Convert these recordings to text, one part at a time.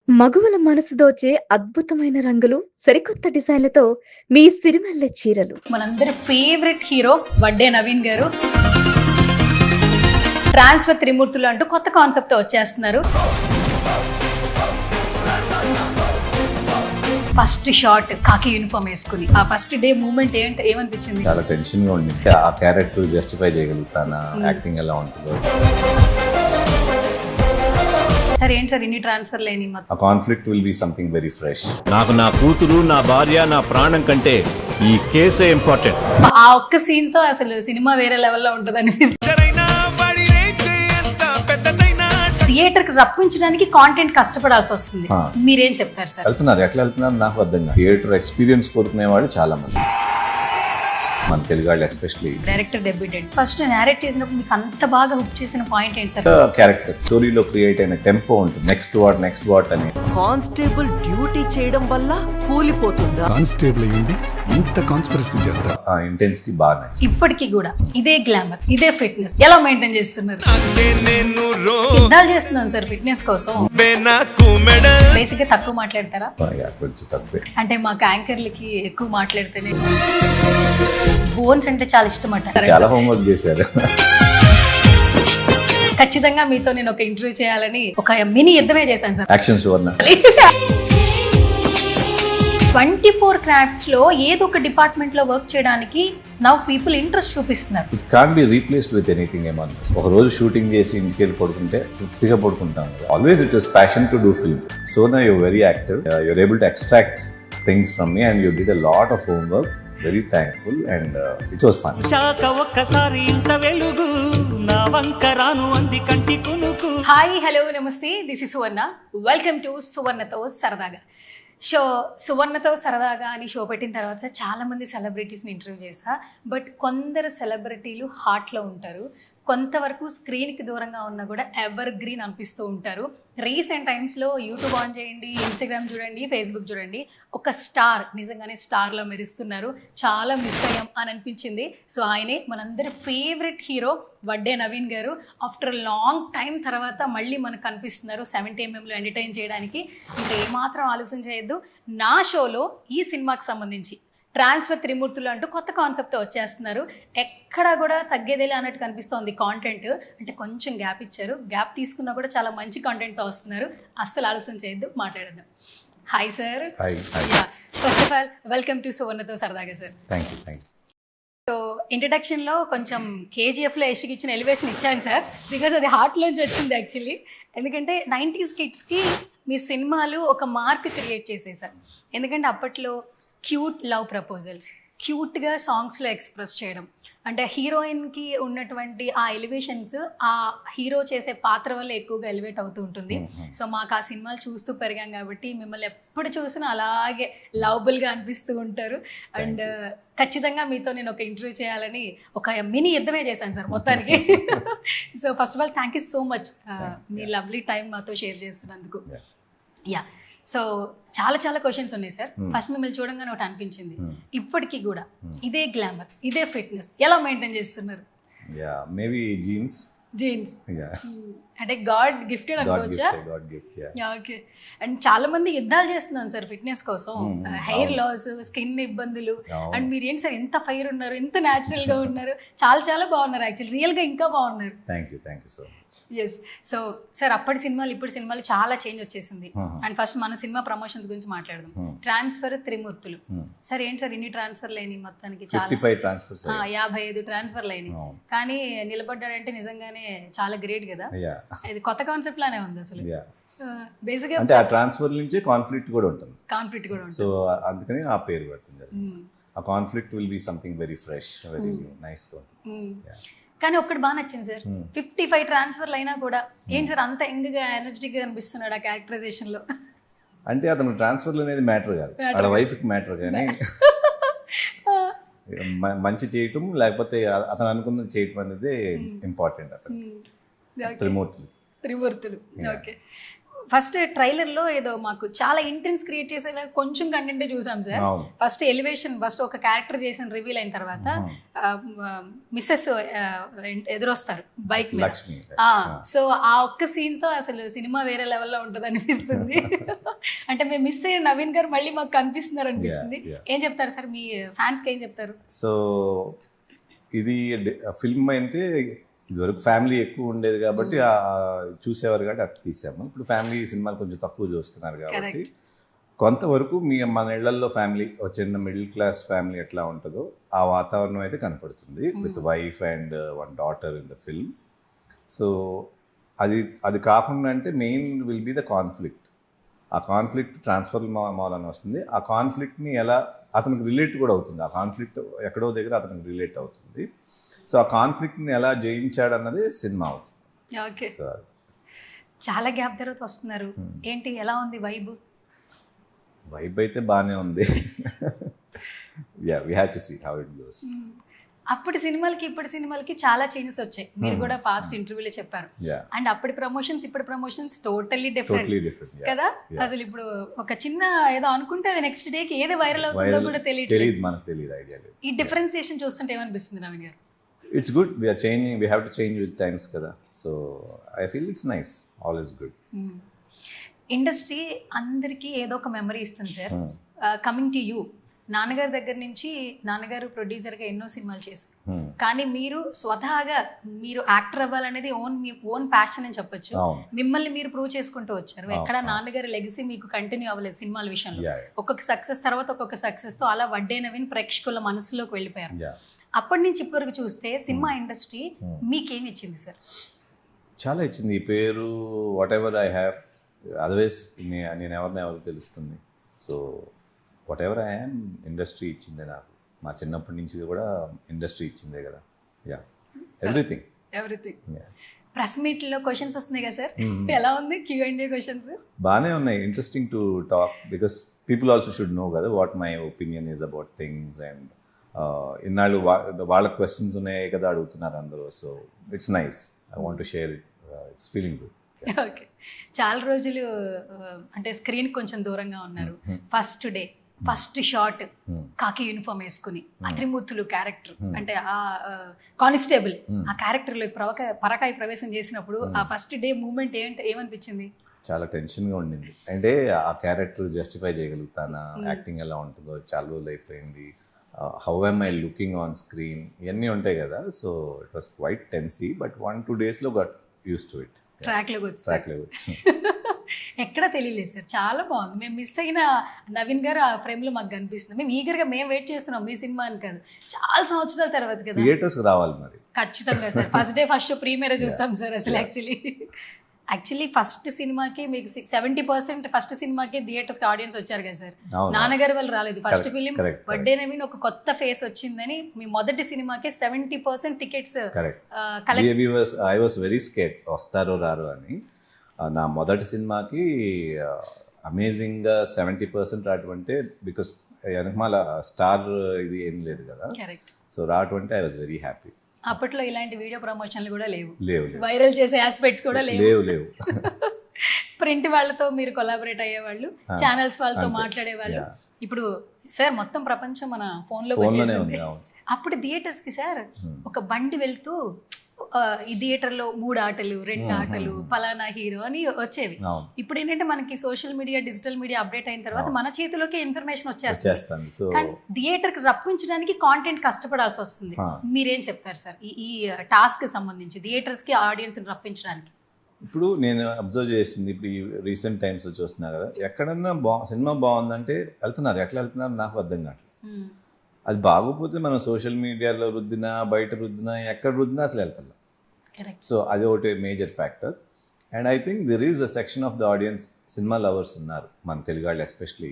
మగువల మనసు దోచే అద్భుతమైన రంగులు, సరికొత్త డిజైన్లతో మీ సిరిమల్లె చీరలు. మనందరి ఫేవరెట్ హీరో వడ్డే నవీన్ గారు ట్రాన్స్ఫర్ త్రిమూర్తులు అంటూ కొత్త కాన్సెప్ట్ వచ్చేస్తున్నారు. ఫస్ట్ షాట్ కాకి యూనిఫామ్ వేసుకుని ఆ ఫస్ట్ డే మూమెంట్ ఏమనిపించింది? చాలా టెన్షన్ గా ఉండింది. ఆ క్యారెక్టర్ జస్టిఫై చేయగలుగుతానా, యాక్టింగ్ ఎలా ఉంటుందో. సార్ ఏంటి సార్ ఇన్ని ట్రాన్స్ఫర్ లేని? ఆ conflict will be something very fresh. నాకు నా కూతురు, నా భార్య, నా ప్రాణం కంటే ఈ కేసే ఇంపార్టెంట్. ఆ ఒక్క సీన్ తో అసలు సినిమా వేరే లెవెల్లో ఉంటుంది అనిపిస్తుంది. థియేటర్ కి రప్పించడానికి కాంటెంట్ కష్టపడాల్సి వస్తుంది. మీరేం చెప్తారు సార్? ఎట్లా వెళ్తున్నారు నాకు అర్థం కాదు. థియేటర్ ఎక్స్పీరియన్స్ కోరుకునే వాళ్ళు చాలా మంది, మన తెలుగు వాళ్ళు especially. Director debutant first narrate చేసినప్పుడు మీకు అంత బాగా హుక్ చేసిన పాయింట్ ఏంటి సార్? క్యారెక్టర్ స్టోరీలో క్రియేట్ అయిన టెంపో ఉంటుంది. నెక్స్ట్ వాట్ అని. కానిస్టేబుల్ డ్యూటీ చేయడం వల్ల కూలిపోతుందా? కానిస్టేబుల్ అయ్యింది ఇంత కాన్స్పిరసీ చేస్తారు. ఆ ఇంటెన్సిటీ బాగా నచ్చింది. ఇప్పటికీ కూడా ఇదే గ్లామర్, ఇదే ఫిట్నెస్ ఎలా మెయింటైన్ చేస్తున్నారు? యుద్ధాలు చేస్తున్నాను సార్ ఫిట్నెస్ కోసం. బేసిక్ గా తక్కువ మాట్లాడతారా? కొంచెం తక్కువే. అంటే మాకు యాంకర్లకి ఎక్కువ మాట్లాడితేనే బోన్స్ అంటే చాలా ఇష్టం అంట. చాలా హోంవర్క్ చేశారు. ఖచ్చితంగా మీతో నేను ఒక ఇంటర్వ్యూ చేయాలని ఒక మినీ యుద్ధమే చేశాను సార్. యాక్షన్ సువర్ణ. 24 క్రాఫ్ట్స్ లో ఏదో ఒక డిపార్ట్మెంట్ లో వర్క్ చేయడానికి నౌ పీపుల్ ఇంట్రెస్ట్ చూపిస్తున్నారు. It can't be replaced with anything ఏమన్నా. ఒక రోజు షూటింగ్ చేసి ఇంటికి వెళ్ళి పడుకుంటే తృప్తిగా పడుకుంటాం. Always it was passion to do film. So నా you very active, you're able to extract things from me and you did a lot of homework. Very thankful and it was fun. Hi hello నమస్తే, this is Suvarna. Welcome to సువర్ణతో సరదాగా. సువర్ణతో సరదాగా అని show పెట్టిన తర్వాత చాలామంది సెలబ్రిటీస్ని interview చేశా. బట్ కొందరు సెలబ్రిటీలు హార్ట్లో ఉంటారు, కొంతవరకు స్క్రీన్కి దూరంగా ఉన్నా కూడా ఎవర్ గ్రీన్ అనిపిస్తూ ఉంటారు. రీసెంట్ టైమ్స్లో యూట్యూబ్ ఆన్ చేయండి, ఇన్స్టాగ్రామ్ చూడండి, ఫేస్బుక్ చూడండి, ఒక స్టార్ నిజంగానే స్టార్లో మెరుస్తున్నారు. చాలా మిస్ అయ్యాం అని అనిపించింది. సో ఆయనే మనందరి ఫేవరెట్ హీరో వడ్డే నవీన్ గారు. ఆఫ్టర్ లాంగ్ టైం తర్వాత మళ్ళీ మనకు కనిపిస్తున్నారు 70mm ఎంటర్టైన్ చేయడానికి. ఇంకా ఏమాత్రం ఆలస్యం చేయొద్దు. నా షోలో ఈ సినిమాకి సంబంధించి ట్రాన్స్ఫర్ త్రిమూర్తులు అంటూ కొత్త కాన్సెప్ట్ వచ్చేస్తున్నారు. ఎక్కడ కూడా తగ్గేదేలే అన్నట్టు కనిపిస్తోంది కాంటెంట్. అంటే కొంచెం గ్యాప్ ఇచ్చారు, గ్యాప్ తీసుకున్నా కూడా చాలా మంచి కాంటెంట్తో వస్తున్నారు. అస్సలు ఆలస్యం చేయొద్దు, మాట్లాడదాం. Hi sir. First of all welcome to సువర్ణతో సరదాగా సార్. Thank you. సో ఇంట్రడక్షన్లో కొంచెం కేజీఎఫ్లో యష్కి ఇచ్చిన ఎలివేషన్ ఇచ్చాను సార్, బికాజ్ అది హార్ట్లోంచి వచ్చింది యాక్చువల్లీ. ఎందుకంటే 90s కిడ్స్కి మీ సినిమాలు ఒక మార్క్ క్రియేట్ చేసాయి సార్. ఎందుకంటే అప్పట్లో క్యూట్ లవ్ ప్రపోజల్స్, క్యూట్గా సాంగ్స్లో ఎక్స్ప్రెస్ చేయడం, అంటే హీరోయిన్కి ఉన్నటువంటి ఆ ఎలివేషన్స్ ఆ హీరో చేసే పాత్ర వల్ల ఎక్కువగా ఎలివేట్ అవుతూ ఉంటుంది. సో మాకు ఆ సినిమాలు చూస్తూ పెరిగాం కాబట్టి మిమ్మల్ని ఎప్పుడు చూసినా అలాగే లవబుల్గా అనిపిస్తూ ఉంటారు. అండ్ ఖచ్చితంగా మీతో నేను ఒక ఇంటర్వ్యూ చేయాలని ఒక మినీ యుద్ధమే చేశాను సార్ మొత్తానికి. So first of all thank you so much me lovely time మాతో షేర్ చేస్తున్నందుకు. యా, సో చాలా క్వశ్చన్స్ ఉన్నాయి సార్. ఫస్ట్ మిమ్మల్ని చూడంగానే ఒకటి అనిపించింది, ఇప్పటికీ కూడా ఇదే గ్లామర్, ఇదే ఫిట్నెస్ ఎలా మెయింటైన్ చేస్తున్నారు? Maybe jeans. అంటే గాడ్ గిఫ్టెడ్ అనుకోవచ్చా? ఓకే. అండ్ చాలా మంది యుద్ధాలు చేస్తున్నాను సార్ ఫిట్నెస్ కోసం, హెయిర్ లాస్, స్కిన్ ఇబ్బందులు. అండ్ మీరు ఏంటి సార్ ఎంత ఫైర్ ఉన్నారు, ఎంత న్యాచురల్ గా ఉన్నారు, చాలా బాగున్నారు. యాక్చువల్లీ రియల్ గా ఇంకా బాగున్నారు. Thank you so much. Yes. So sir అప్పటి సినిమాలు ఇప్పుడు సినిమాలు చాలా చేంజ్ వచ్చేసింది. అండ్ ఫస్ట్ మన సినిమా ప్రమోషన్స్ గురించి మాట్లాడదాం. ట్రాన్స్ఫర్ త్రిమూర్తులు సార్, ఏంటి సార్ ఇన్ని ట్రాన్స్ఫర్ లేని? మొత్తానికి 55 ట్రాన్స్ఫర్స్, 55 ట్రాన్స్ఫర్ లేని, కానీ నిలబడ్డాడంటే నిజంగానే చాలా గ్రేట్ కదా. ఇది కొత్త కాన్సెప్ట్ లానే ఉంది అసలు. బేసిక్గా అంటే ఆ ట్రాన్స్ఫర్ నుంచి కాన్ఫ్లిక్ట్ కూడా ఉంటుంది. సో అందుకని ఆ పేరు పెడుతుంది. ఆ conflict will be something very fresh, very nice. కానీ ఒక్కటి బాగా నచ్చింది సార్, 55 ట్రాన్స్ఫర్లు అయినా కూడా ఏంటి సార్ అంత యంగ్గా ఎనర్జెటిక్గా అనిపిస్తున్నాడు ఆ క్యారెక్టరైజేషన్ లో. అంటే అతను ట్రాన్స్ఫర్లు అనేది మ్యాటర్ కాదు, వాళ్ళ వైఫ్కి మ్యాటర్. కానీ మంచి చేయటం లేకపోతే అతను అనుకున్నది చేయటం అనేది ఇంపార్టెంట్. అతను త్రిమూర్తులు. ఓకే. ఫస్ట్ ట్రైలర్లో ఏదో మాకు చాలా ఇంటెన్స్ క్రియేట్ చేసేలా కొంచెం కంటెంట్ చూసాం సార్. అవును. ఫస్ట్ ఎలివేషన్ ఫస్ట్ ఒక క్యారెక్టర్ చేసిన రివీల్ అయిన తర్వాత మిస్సెస్ ఎదురొస్తారు బైక్ మీద. లక్ష్మి. సో ఆ ఒక్క సీన్ తో అసలు సినిమా వేరే లెవెల్లో ఉంటుంది అనిపిస్తుంది. అంటే మేము మిస్ అయిన నవీన్ గారు మళ్ళీ మాకు కనిపిస్తున్నారు అనిపిస్తుంది. ఏం చెప్తారు సార్ మీ ఫ్యాన్స్ కి, ఏం చెప్తారు? సో ఇది ఫిల్మ్ అంటే ఇదివరకు ఫ్యామిలీ ఎక్కువ ఉండేది కాబట్టి చూసేవారు కాబట్టి అది తీసాము. ఇప్పుడు ఫ్యామిలీ సినిమాలు కొంచెం తక్కువ చూస్తున్నారు కాబట్టి కొంతవరకు మన ఇళ్లలో ఫ్యామిలీ, చిన్న మిడిల్ క్లాస్ ఫ్యామిలీ ఎట్లా ఉంటుందో ఆ వాతావరణం అయితే కనపడుతుంది with wife and one daughter in the film. So అది కాకుండా అంటే main will be the conflict. ఆ కాన్ఫ్లిక్ట్ ట్రాన్స్ఫర్ మాల్ అని వస్తుంది. ఆ కాన్ఫ్లిక్ట్ని ఎలా అతనికి రిలేట్ కూడా అవుతుంది. ఆ కాన్ఫ్లిక్ట్ ఎక్కడో దగ్గర అతనికి రిలేట్ అవుతుంది. సో ఆ కాన్ఫ్లిక్ట్ని ఎలా జయించాడు అన్నది సినిమా అవుతుంది. ఓకే, చాలా గ్యాప్ తర్వాత వస్తున్నారు, ఏంటి ఎలా ఉంది వైబ్? వైబ్ అయితే బాగానే ఉంది. Yeah, we have to see how it goes. అప్పటి సినిమాలకి ఇప్పటి సినిమాలకి చాలా చేంజెస్ వచ్చాయి. మీరు కూడా పాస్ట్ ఇంటర్వ్యూలో చెప్పారు. అండ్ అప్పటి ప్రమోషన్స్ ఇప్పటి ప్రమోషన్స్ టోటల్లీ డిఫరెంట్ కదా. అసలు ఇప్పుడు ఒక చిన్న ఏదో అనుకుంటే అది నెక్స్ట్ డేకి ఏది వైరల్ అవుతుందో కూడా తెలియదు, మనకు తెలియదు, ఐడియా లేదు. ఈ డిఫరెన్సియేషన్ చూస్తుంటే ఏమనిపిస్తుంది నవీన్ గారు? It's good. We are changing. We have to change with times, kada. So I feel it's nice. All is good. Industry అందరికీ ఏదో ఒక మెమరీ ఇస్తుంది సార్. కమింగ్ టు యూ, నాన్నగారి దగ్గర నుంచి నాన్నగారు ప్రొడ్యూసర్గా ఎన్నో సినిమాలు చేశారు. కానీ మీరు స్వతహాగా మీరు యాక్టర్ అవ్వాలనేది మీ ఓన్ ప్యాషన్ అని చెప్పొచ్చు. మిమ్మల్ని మీరు ప్రూవ్ చేసుకుంటూ వచ్చారు. ఎక్కడ నాన్నగారి లెగసీ మీకు కంటిన్యూ అవ్వలేదు సినిమాల విషయంలో. ఒక్కొక్క సక్సెస్ తర్వాత ఒక్కొక్క సక్సెస్ తో అలా వడ్డే నవీన్ ప్రేక్షకుల మనసులోకి వెళ్ళిపోయారు. అప్పటి నుంచి ఇప్పటివరకు చూస్తే సినిమా ఇండస్ట్రీ మీకేమి ఇచ్చింది సార్? చాలా ఇచ్చింది. ఈ పేరు whatever I have, otherwise నేను ఎవరు తెలుస్తుంది. So whatever I am, industry ఇచ్చిందే నాకు. మా చిన్నప్పటి నుంచి కూడా ఇండస్ట్రీ ఇచ్చిందే కదా. Yeah, everything. ప్రెస్ మీట్లో క్వశ్చన్స్ వస్తున్నాయి కదా సార్, ఎలా ఉంది Q&A క్వశ్చన్స్? బాగానే ఉన్నాయి, interesting to talk because people also should know కదా what my opinion is about things. And ఇన్నాళ్ళు వాళ్ళ క్వశ్చన్స్ ఉన్నాయి కదా అడుగుతున్నారు అందరూ. So it's nice, I want to share it, it's feeling good. Okay, చాలా రోజులు అంటే స్క్రీన్ కొంచెం దూరంగా ఉన్నారు. ఫస్ట్ డే ఫస్ట్ షాట్ కాకి యూనిఫామ్ వేసుకుని అత్రిమూర్తులు క్యారెక్టర్ అంటే ఆ కానిస్టేబుల్ ఆ క్యారెక్టర్ లో పరకాయ ప్రవేశం చేసినప్పుడు ఆ ఫస్ట్ డే మూమెంట్ ఏమనిపించింది? చాలా టెన్షన్గా ఉండింది. అంటే ఆ క్యారెక్టర్ జస్టిఫై చేయగలుగుతానా, యాక్టింగ్ ఎలా ఉంటుందో, చాలా రోజులు అయిపోయింది, how am I looking on screen, ఇవన్నీ ఉంటాయి కదా. So it was quite tense, but 1-2 daysలో గట్ యూస్ టు ఇట్. ట్రాక్లోకి వచ్చి ఎక్కడ తెలియలేదు సార్, చాలా బాగుంది. మేము మిస్ అయిన నవీన్ గారు ఆ ఫ్రేమ్లో మాకు కనిపిస్తుంది. మేము ఈగర్గా మేము వెయిట్ చేస్తున్నాం మీ సినిమా అని కాదు, చాలా సంవత్సరాల తర్వాత కదా. థియేటర్స్ రావాలి మరి ఖచ్చితంగా sir. First day first show premier చూస్తాం సార్. అసలు యాక్చువల్లీ ఫస్ట్ సినిమాకి మీకు 70% ఫస్ట్ సినిమాకి థియేటర్స్ ఆడియన్స్ వచ్చారు కదా సార్. నాన్నగారి వాళ్ళు రాలేదు. ఫస్ట్ ఫిలిం బర్త్డే నవీన్ ఒక కొత్త ఫేస్ వచ్చిందని మీ మొదటి సినిమాకి 70% tickets collect. I was very scared వస్తారో రారో అని. నా మొదటి సినిమాకి అమేజింగ్గా 70% రావటంటే బికాస్ వెనకమాల స్టార్ ఇది ఏం లేదు కదా. సో రావటంటే ఐ వాజ్ వెరీ హ్యాపీ. అప్పట్లో ఇలాంటి వీడియో ప్రమోషన్లు కూడా లేవు, వైరల్ చేసే ఆస్పెక్ట్స్ కూడా లేవు. ప్రింట్ వాళ్ళతో మీరు కొలాబరేట్ అయ్యేవాళ్ళు, ఛానల్స్ వాళ్ళతో మాట్లాడేవాళ్ళు. ఇప్పుడు సార్ మొత్తం ప్రపంచం మన ఫోన్లో వచ్చేసింది. అప్పుడు థియేటర్స్ కి సార్ ఒక బండి వెళ్తూ ఈ థియేటర్లో 3 ఆటలు 2 ఆటలు పలానా హీరో అని వచ్చేవి. ఇప్పుడు ఏంటంటే మనకి social media digital media update అయిన తర్వాత మన చేతిలోకి ఇన్ఫర్మేషన్ వచ్చేస్తుంది. కానీ థియేటర్ కి రప్పించడానికి కాంటెంట్ కష్టపడాల్సి వస్తుంది. మీరేం చెప్తారు సార్ ఈ టాస్క్ సంబంధించి థియేటర్స్ కి ఆడియన్స్ రప్పించడానికి? ఇప్పుడు నేను అబ్జర్వ్ చేసింది, ఇప్పుడు ఈ రీసెంట్ టైమ్స్ చూస్తున్నారు కదా, ఎక్కడన్నా సినిమా బాగుందంటే వెళ్తున్నారు. ఎట్లా వెళ్తున్నారు నాకు అర్థం కావట్లేదు. అది బాగోపోతే మనం సోషల్ మీడియాలో రుద్దినా బయట రుద్దినా ఎక్కడ రుద్దినా అసలు వెళ్తాం. సో అది ఒకటి major factor. And I think there is a section of the audience, cinema lovers ఉన్నారు మన తెలుగు వాళ్ళు, ఎస్పెషలీ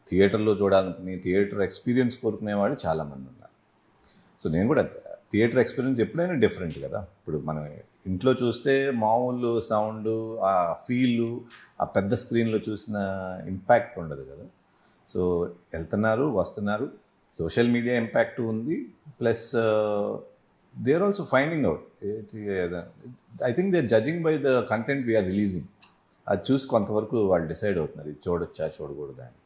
థియేటర్లో చూడాలనుకుని థియేటర్ ఎక్స్పీరియన్స్ కోరుకునే వాళ్ళు చాలామంది ఉన్నారు. సో నేను కూడా థియేటర్ ఎక్స్పీరియన్స్ ఎప్పుడైనా డిఫరెంట్ కదా. ఇప్పుడు మనం ఇంట్లో చూస్తే మామూలు సౌండ్, ఆ ఫీలు, ఆ పెద్ద స్క్రీన్లో చూసిన ఇంపాక్ట్ ఉండదు కదా. సో వెళ్తున్నారు వస్తున్నారు, సోషల్ మీడియా ఇంపాక్ట్ ఉంది, plus they are also finding out. I think they are judging by the content we're releasing. అది చూసి కొంతవరకు వాళ్ళు డిసైడ్ అవుతున్నారు ఇది చూడొచ్చా చూడకూడదా అని.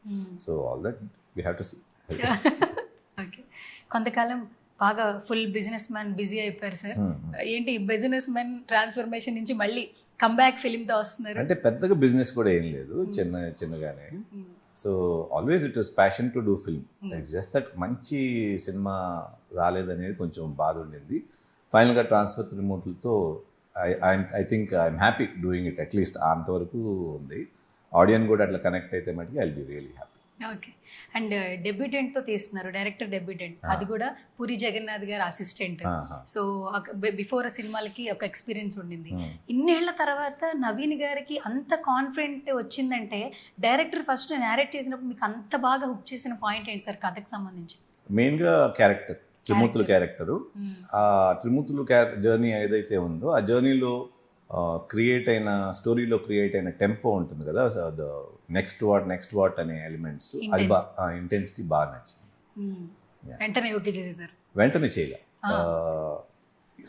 So all that we have to see. Okay, కొంతకాలం బాగా ఫుల్ బిజినెస్ మ్యాన్ బిజీ అయిపోయారు సార్. ఏంటి బిజినెస్ మ్యాన్ ట్రాన్స్ఫర్మేషన్ నుంచి మళ్ళీ కమ్బ్యాక్ ఫిలింతో వస్తున్నారు? అంటే పెద్దగా బిజినెస్ కూడా ఏం లేదు, చిన్నగానే. So always it was passion to do film. It's just that మంచి సినిమా రాలేదనేది కొంచెం బాధ ఉండింది. ఫైనల్గా ట్రాన్స్ఫర్ రిమోట్లతో I think I'm happy doing it. At least అంతవరకు ఉంది. ఆడియన్స్ కూడా అట్లా కనెక్ట్ అయితే మటుకు I will be really happy. Okay, and డెబ్యూటెంట్తో తీస్తున్నారు, డైరెక్టర్ డెబ్యూటెంట్, అది కూడా పూరి జగన్నాథ్ గారు అసిస్టెంట్. సో బిఫోర్ సినిమాలకి ఒక ఎక్స్పీరియన్స్ ఉండింది. ఇన్నేళ్ల తర్వాత నవీన్ గారికి అంత కాన్ఫిడెంట్ వచ్చిందంటే డైరెక్టర్ ఫస్ట్ నేరేట్ చేసినప్పుడు మీకు అంత బాగా హుక్ చేసిన పాయింట్ ఏంటి సార్ కథకు సంబంధించి? మెయిన్గా క్యారెక్టర్, త్రిమూర్తులు క్యారెక్టరు. ఆ త్రిమూర్తులు జర్నీ ఏదైతే ఉందో ఆ జర్నీలో క్రియేట్ అయిన స్టోరీలో క్రియేట్ అయిన టెంపో ఉంటుంది కదా, నెక్స్ట్ వాట్ అనే ఎలిమెంట్స్, అది ఇంటెన్సిటీ బాగా నచ్చింది. వెంటనే ఓకే చేసేసారు? వెంటనే చేయలే.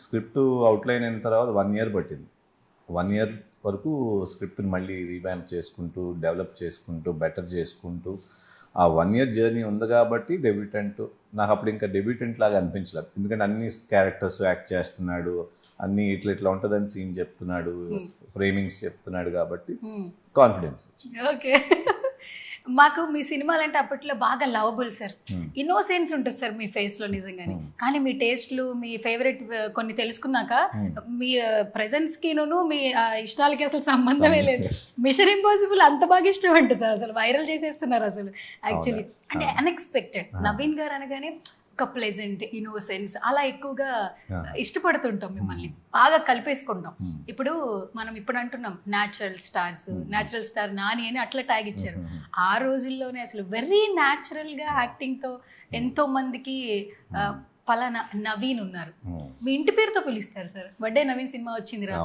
స్క్రిప్ట్ అవుట్లైన్ అయిన తర్వాత 1 year పట్టింది. 1 year వరకు స్క్రిప్ట్ని మళ్ళీ రీవ్యాంప్ చేసుకుంటూ డెవలప్ చేసుకుంటూ బెటర్ చేసుకుంటూ ఆ 1 year జర్నీ ఉంది కాబట్టి డెబ్యూటెంట్. నాకు అప్పుడు ఇంకా డెబ్యూటెంట్ లాగా అనిపించలేదు, ఎందుకంటే అన్ని క్యారెక్టర్స్ యాక్ట్ చేస్తున్నాడు, అన్ని ఇట్లా ఉంటుందని సీన్ చెప్తున్నాడు, ఫ్రేమింగ్స్ చెప్తున్నాడు కాబట్టి కాన్ఫిడెన్స్ వచ్చింది. ఓకే, మాకు మీ సినిమాలు అంటే అప్పట్లో బాగా లవబుల్ సార్, ఇన్నోసెన్స్ ఉంటుంది సార్ మీ ఫేస్ లో నిజంగానే. కానీ మీ టేస్ట్లు, మీ ఫేవరెట్ కొన్ని తెలుసుకున్నాక మీ ప్రెజెన్స్ కి మీ ఇష్టాలకి అసలు సంబంధమే లేదు. మిషన్ ఇంపాసిబుల్ అంత బాగా ఇష్టం అంటే సార్, అసలు వైరల్ చేసేస్తున్నారు అసలు యాక్చువల్లీ. అంటే అన్ఎక్స్పెక్టెడ్ నవీన్ గారు అనగానే ఒక ప్లెజెంట్, ఇన్నోసెన్స్ అలా ఎక్కువగా ఇష్టపడుతుంటాం, మిమ్మల్ని బాగా కలిపేసుకుంటాం. మనం ఇప్పుడు అంటున్నాం న్యాచురల్ స్టార్ నాని అని అట్లా ట్యాగ్ ఇచ్చారు. ఆ రోజుల్లోనే అసలు వెరీ న్యాచురల్గా యాక్టింగ్తో ఎంతో మందికి పలానా నవీన్ ఉన్నారు, మీ ఇంటి పేరుతో పిలుస్తారు సార్. వడ్డే నవీన్ సినిమా వచ్చింది రా,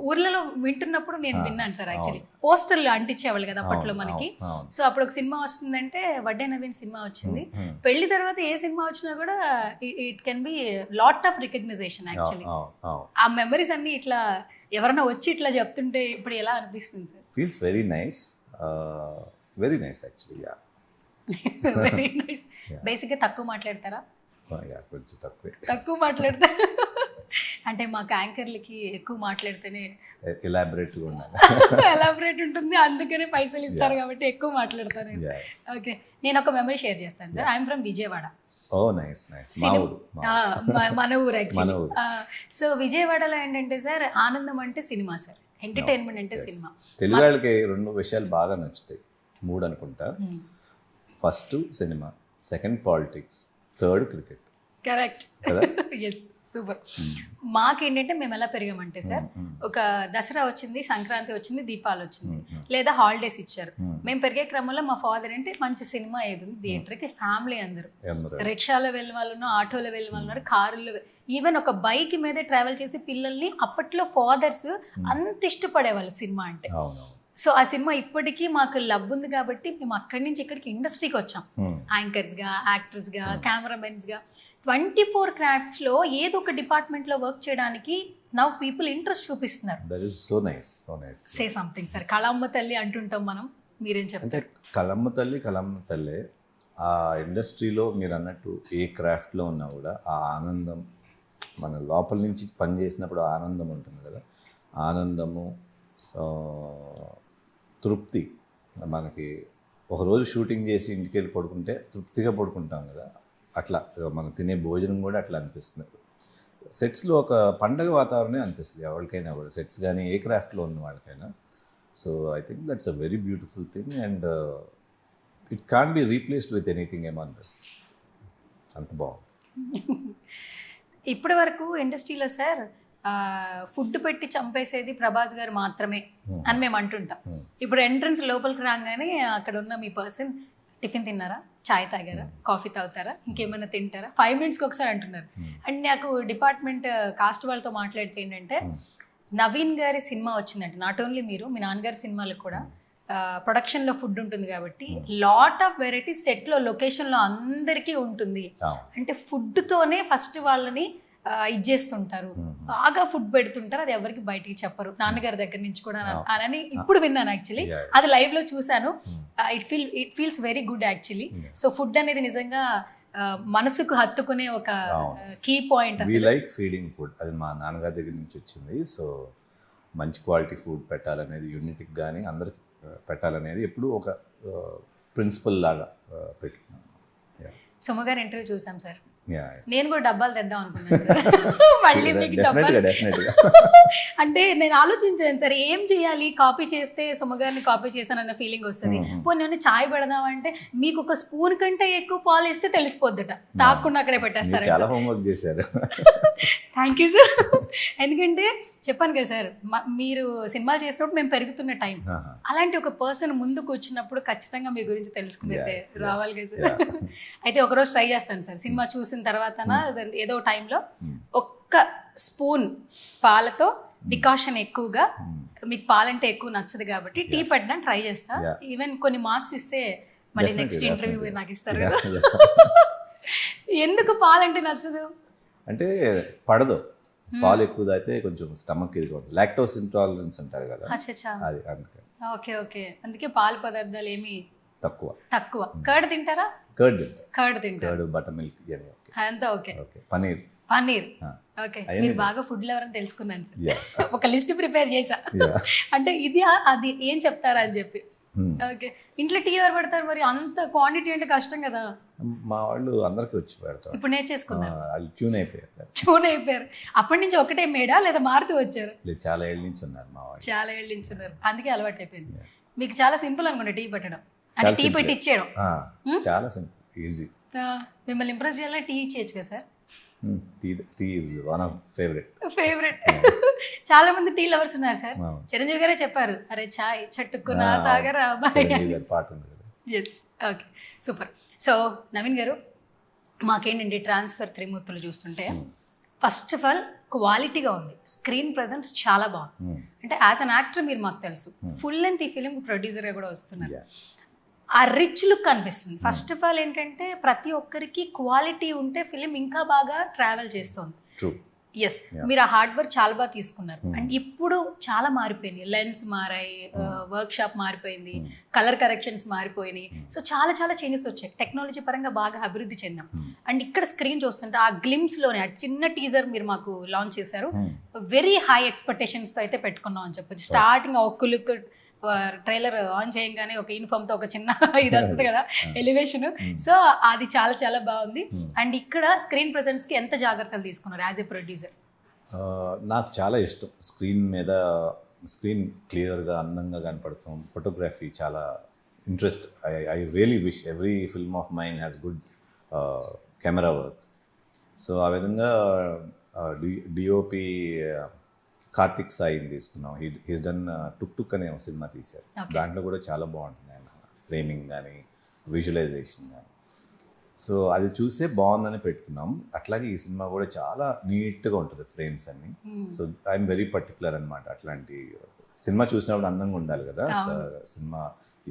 ఊర్లలో వింటున్నప్పుడు నేను విన్నాను సార్. యాక్చువల్లీ పోస్టర్లు అంటించేవాళ్ళు కదా అప్పట్లో మనకి. సో అప్పుడు ఒక సినిమా వస్తుందంటే వడ్డే నవీన్ సినిమా వచ్చింది. పెళ్లి తర్వాత ఏ సినిమా వచ్చినా కూడా it can be lot of recognition actually. ఆ మెమరీస్ అన్ని ఇట్లా ఎవరైనా వచ్చి ఇట్లా చెప్తుంటే ఇప్పుడు ఎలా అనిపిస్తుంది sir? Feels very nice actually. Very nice. బేసిక్గా తక్కువ మాట్లాడతారా? కొంచెం తక్కువ మాట్లాడతారు అంటే మాకు యాంకర్లకి ఎక్కువ మాట్లాడితేనే ఎలాబరేట్ ఉంటుంది, అందుకనే పైసలు ఇస్తారు కాబట్టి ఎక్కువ మాట్లాడతాను. ఓకే, నేను ఒక మెమరీ షేర్ చేస్తాను సార్. I'm from Vijayawada. మన ఊరు యాక్చువల్లీ. సో విజయవాడలో ఏంటంటే సార్ ఆనందం అంటే సినిమా సార్, ఎంటర్టైన్మెంట్ అంటే సినిమా. తెలుగు వాళ్ళకి 2 విషయాలు బాగా నచ్చుతాయి, 3 అనుకుంటా. First cinema, second politics, third cricket. Correct, yes, super. మాకేంటంటే మేము ఎలా పెరిగామంటే సార్, ఒక దసరా వచ్చింది, సంక్రాంతి వచ్చింది, దీపావళి వచ్చింది, లేదా హాలిడేస్ ఇచ్చారు. మేము పెరిగే క్రమంలో మా ఫాదర్ అంటే మంచి సినిమా ఏది ఉంది థియేటర్కి, ఫ్యామిలీ అందరూ రిక్షాలో వెళ్ళిన వాళ్ళు ఉన్నారు, ఆటోలో వెళ్ళిన వాళ్ళు ఉన్నారు, కారులో, ఈవెన్ ఒక బైక్ మీద ట్రావెల్ చేసి పిల్లల్ని అప్పట్లో ఫాదర్స్ అంత ఇష్టపడేవాళ్ళు సినిమా అంటే. సో ఆ సినిమా ఇప్పటికీ మాకు లవ్ ఉంది కాబట్టి మేము అక్కడి నుంచి ఇక్కడికి ఇండస్ట్రీకి వచ్చాం, యాంకర్స్గా, యాక్టర్స్గా, కెమెరామెన్స్గా. 24 క్రాఫ్ట్స్లో ఏదో ఒక డిపార్ట్మెంట్లో వర్క్ చేయడానికి నౌ పీపుల్ ఇంట్రెస్ట్ చూపిస్తున్నారు. Say something sir. కళమ్మ తల్లి అంటుంటాం మనం, మీరేం చెప్తారు? కళమ్మ తల్లే. ఆ ఇండస్ట్రీలో మీరు అన్నట్టు ఏ క్రాఫ్ట్లో ఉన్నా కూడా ఆ ఆనందం, మన లోపల నుంచి పని చేసినప్పుడు ఆనందం ఉంటుంది కదా, ఆనందము, తృప్తి. మనకి ఒకరోజు షూటింగ్ చేసి ఇంటికి వెళ్ళి పడుకుంటే తృప్తిగా పడుకుంటాం కదా, అట్లా మనం తినే భోజనం కూడా అట్లా అనిపిస్తుంది. సెట్స్లో ఒక పండగ వాతావరణం అనిపిస్తుంది ఎవరికైనా కూడా, సెట్స్ కానీ ఏ క్రాఫ్ట్లో ఉన్న వాళ్ళకైనా. So I think that's a very beautiful thing and it can't be replaced with anything ఏమో అనిపిస్తుంది, అంత బాగుంది. ఇప్పటి వరకు ఇండస్ట్రీలో సార్ ఫుడ్ పెట్టి చంపేసేది ప్రభాస్ గారు మాత్రమే అని మేము అంటుంటాం. ఇప్పుడు ఎంట్రన్స్ లోపలికి రాగానే అక్కడ ఉన్న మీ పర్సన్ టిఫిన్ తిన్నారా, చాయ్ తాగారా, కాఫీ తాగుతారా, ఇంకేమైనా తింటారా, 5 minutesకి ఒకసారి అంటున్నారు. అండ్ నాకు డిపార్ట్మెంట్ కాస్ట్ వాళ్ళతో మాట్లాడితే ఏంటంటే, నవీన్ గారి సినిమా వచ్చిందంటే నాట్ ఓన్లీ మీరు, మీ నాన్నగారి సినిమాలకు కూడా ప్రొడక్షన్లో ఫుడ్ ఉంటుంది కాబట్టి లాట్ ఆఫ్ వెరైటీస్ సెట్లో, లొకేషన్లో అందరికీ ఉంటుంది. అంటే ఫుడ్తోనే ఫస్ట్ వాళ్ళని ఇది చేస్తుంటారు, బాగా ఫుడ్ పెడుతుంటారు, అది ఎవరికి బయటికి చెప్పరు, నాన్నగారి దగ్గర నుంచి కూడా అని ఇప్పుడు విన్నాను యాక్చువల్లీ. అది లైవ్ లో చూసాను. It feels very good actually. So food అనేది నిజంగా మనసుకు హత్తుకునే ఒక key point. We like feeding food, అది మా నాన్నగారి దగ్గర నుంచి వచ్చింది. సో మంచి క్వాలిటీ ఫుడ్ పెట్టాలనేది, యూనిట్కి కానీ అందరికి పెట్టాలనేది ఎప్పుడు ఒక ప్రిన్సిపల్ లాగా పెట్టుకున్నాను. సుమ గారి ఇంటర్వ్యూ చూసాం సార్. Yeah. నేను కూడా డబ్బాలు తెద్దాం అనుకున్నాను సార్. మళ్ళీ మీకు డబ్బాలు డెఫినెట్గా అంటే నేను ఆలోచించాను సార్, ఏం చేయాలి, కాపీ చేస్తే సుమగారిని కాపీ చేశానన్న ఫీలింగ్ వస్తుంది. పోనీ చాయ్ పెడదాం అంటే మీకు ఒక స్పూన్ కంటే ఎక్కువ పాలు వేస్తే తెలిసిపోద్దట, తాకుండా అక్కడే పెట్టేస్తారు. చాలా హోంవర్క్ చేశారు. Thank you sir. ఎందుకంటే చెప్పాను కదా సార్, మీరు సినిమాలు చేసినప్పుడు మేము పెరుగుతున్న టైం, అలాంటి ఒక పర్సన్ ముందుకు వచ్చినప్పుడు ఖచ్చితంగా మీ గురించి తెలుసుకునేదే రావాలి కదా సార్. అయితే ఒకరోజు ట్రై చేస్తాను సార్, సినిమా చూసిన తర్వాత ఏదో టైంలో ఒక్క స్పూన్ పాలతో డికాషన్ ఎక్కువగా, మీకు పాలంటే ఎక్కువ నచ్చదు కాబట్టి టీ పెట్టడానికి ట్రై చేస్తా. ఈవెన్ కొన్ని మార్క్స్ ఇస్తే మళ్ళీ నెక్స్ట్ ఇంటర్వ్యూ మీరు నాకు ఇస్తారు కదా. ఎందుకు పాలంటే నచ్చదు అంటే పడదు, పాలు ఎక్కువ తాగితే కొంచెం స్టమక్ ఇది ఉంటుంది, లాక్టోస్ ఇంటాలరెన్స్ అంటారు కదా, అది అందుకని. ఓకే ఓకే, అందుకే పాలు పదార్థాలు ఏమి తక్కువ. కర్డ్ తింటారా? కర్డ్ తింటారు, బటర్ మిల్క్ ఇవన్నీ అంతా ఓకే. పనీర్ ఓకే, మీరు బాగా ఫుడ్ లవర్ అని తెలుసుకున్నాను సార్. ఒక లిస్ట్ ప్రిపేర్ చేసా, అంటే ఇది అది ఏం చెప్తారా అని చెప్పి. ఓకే, ఇంట్లో టీ ఎవరు పెడతారు మరి? అంత క్వాంటిటీ అంటే కష్టం కదా. మా వాళ్ళు అందరికి వచ్చి పెడతారు. ఇప్పుడు నేర్చేసుకున్నారు, ట్యూన్ అయిపోయారు. అప్పటి నుంచి ఒకటే మేడా లేదా మారుతూ వచ్చారు? చాలా ఏళ్ళ నుంచి ఉన్నారు మా వాళ్ళు, చాలా ఏళ్ళ నుంచి ఉన్నారు, అందుకే అలవాటు అయిపోయింది. మీకు చాలా సింపుల్ అనుకుంటా టీ పెట్టడం, అంటే టీ పెట్టి ఇచ్చేయడం. చాలా సింపుల్, ఈజీ. మిమ్మల్ని ఇంప్రెస్ చేయాలంటే టీ ఇచ్చేయచ్చు కదా sir. Tea is one of favourite. చాలా మంది టీ లవర్స్ ఉన్నారు సార్. చిరంజీవి గారే చెప్పారు, అరే చాయ్ చట్టుకున్నా తాగరా పాట ఉంది కదా. Yes, okay, super. So Naveen garu, మాకేంటంటే ట్రాన్స్ఫర్ త్రిమూర్తులు చూస్తుంటే ఫస్ట్ ఆఫ్ ఆల్ క్వాలిటీగా ఉంది, స్క్రీన్ ప్రెజెన్స్ చాలా బాగుంది. అంటే యాజ్ అన్ యాక్టర్ మీరు మాకు తెలుసు, ఫుల్ లెంత్ ఈ ఫిలిం ప్రొడ్యూసర్గా కూడా వస్తున్నారు. ఆ రిచ్ లుక్ అనిపిస్తుంది. ఫస్ట్ ఆఫ్ ఆల్ ఏంటంటే ప్రతి ఒక్కరికి క్వాలిటీ ఉంటే ఫిలిం ఇంకా బాగా ట్రావెల్ చేస్తుంది. ఎస్, మీరు ఆ హార్డ్ వర్క్ చాలా బాగా తీసుకున్నారు. అండ్ ఇప్పుడు చాలా మారిపోయింది, లెన్స్ మారాయి, వర్క్ షాప్ మారిపోయింది, కలర్ కరెక్షన్స్ మారిపోయినాయి. సో చాలా చాలా చేంజెస్ వచ్చాయి, టెక్నాలజీ పరంగా బాగా అభివృద్ధి చెందాం. అండ్ ఇక్కడ స్క్రీన్ చూస్తుంటే ఆ గ్లిమ్స్లోనే ఆ చిన్న టీజర్ మీరు మాకు లాంచ్ చేశారు, వెరీ హై ఎక్స్పెక్టేషన్స్తో అయితే పెట్టుకున్నాం అని చెప్పొచ్చు. స్టార్టింగ్ ఒక్క లుక్ ట్రైలర్ ఆన్ చేయగానే ఒక యూనిఫామ్ తో ఒక చిన్న ఇది వస్తుంది కదా, ఎలివేషన్. సో అది చాలా చాలా బాగుంది. అండ్ ఇక్కడ స్క్రీన్ ప్రెజెన్స్ కి ఎంత జాగ్రత్తలు తీసుకున్నారు యాజ్ ఎ ప్రొడ్యూసర్? నాకు చాలా ఇష్టం స్క్రీన్ మీద, స్క్రీన్ క్లియర్గా అందంగా కనపడతాం, ఫోటోగ్రఫీ చాలా interest. I really wish every film of mine has good camera work. So ఆ విధంగా డిఓపి కార్తిక్ సాయిని తీసుకున్నాం. హీస్ డన్ టుక్ అనే సినిమా తీశారు, దాంట్లో కూడా చాలా బాగుంటుంది ఆయన ఫ్రేమింగ్ కానీ విజువలైజేషన్ కానీ. సో అది చూసే బాగుందని పెట్టుకున్నాం. అట్లాగే ఈ సినిమా కూడా చాలా నీట్గా ఉంటుంది ఫ్రేమ్స్ అన్ని. సో ఐఎమ్ వెరీ పర్టికులర్ అనమాట, అట్లాంటి సినిమా చూసినప్పుడు అందంగా ఉండాలి కదా సినిమా.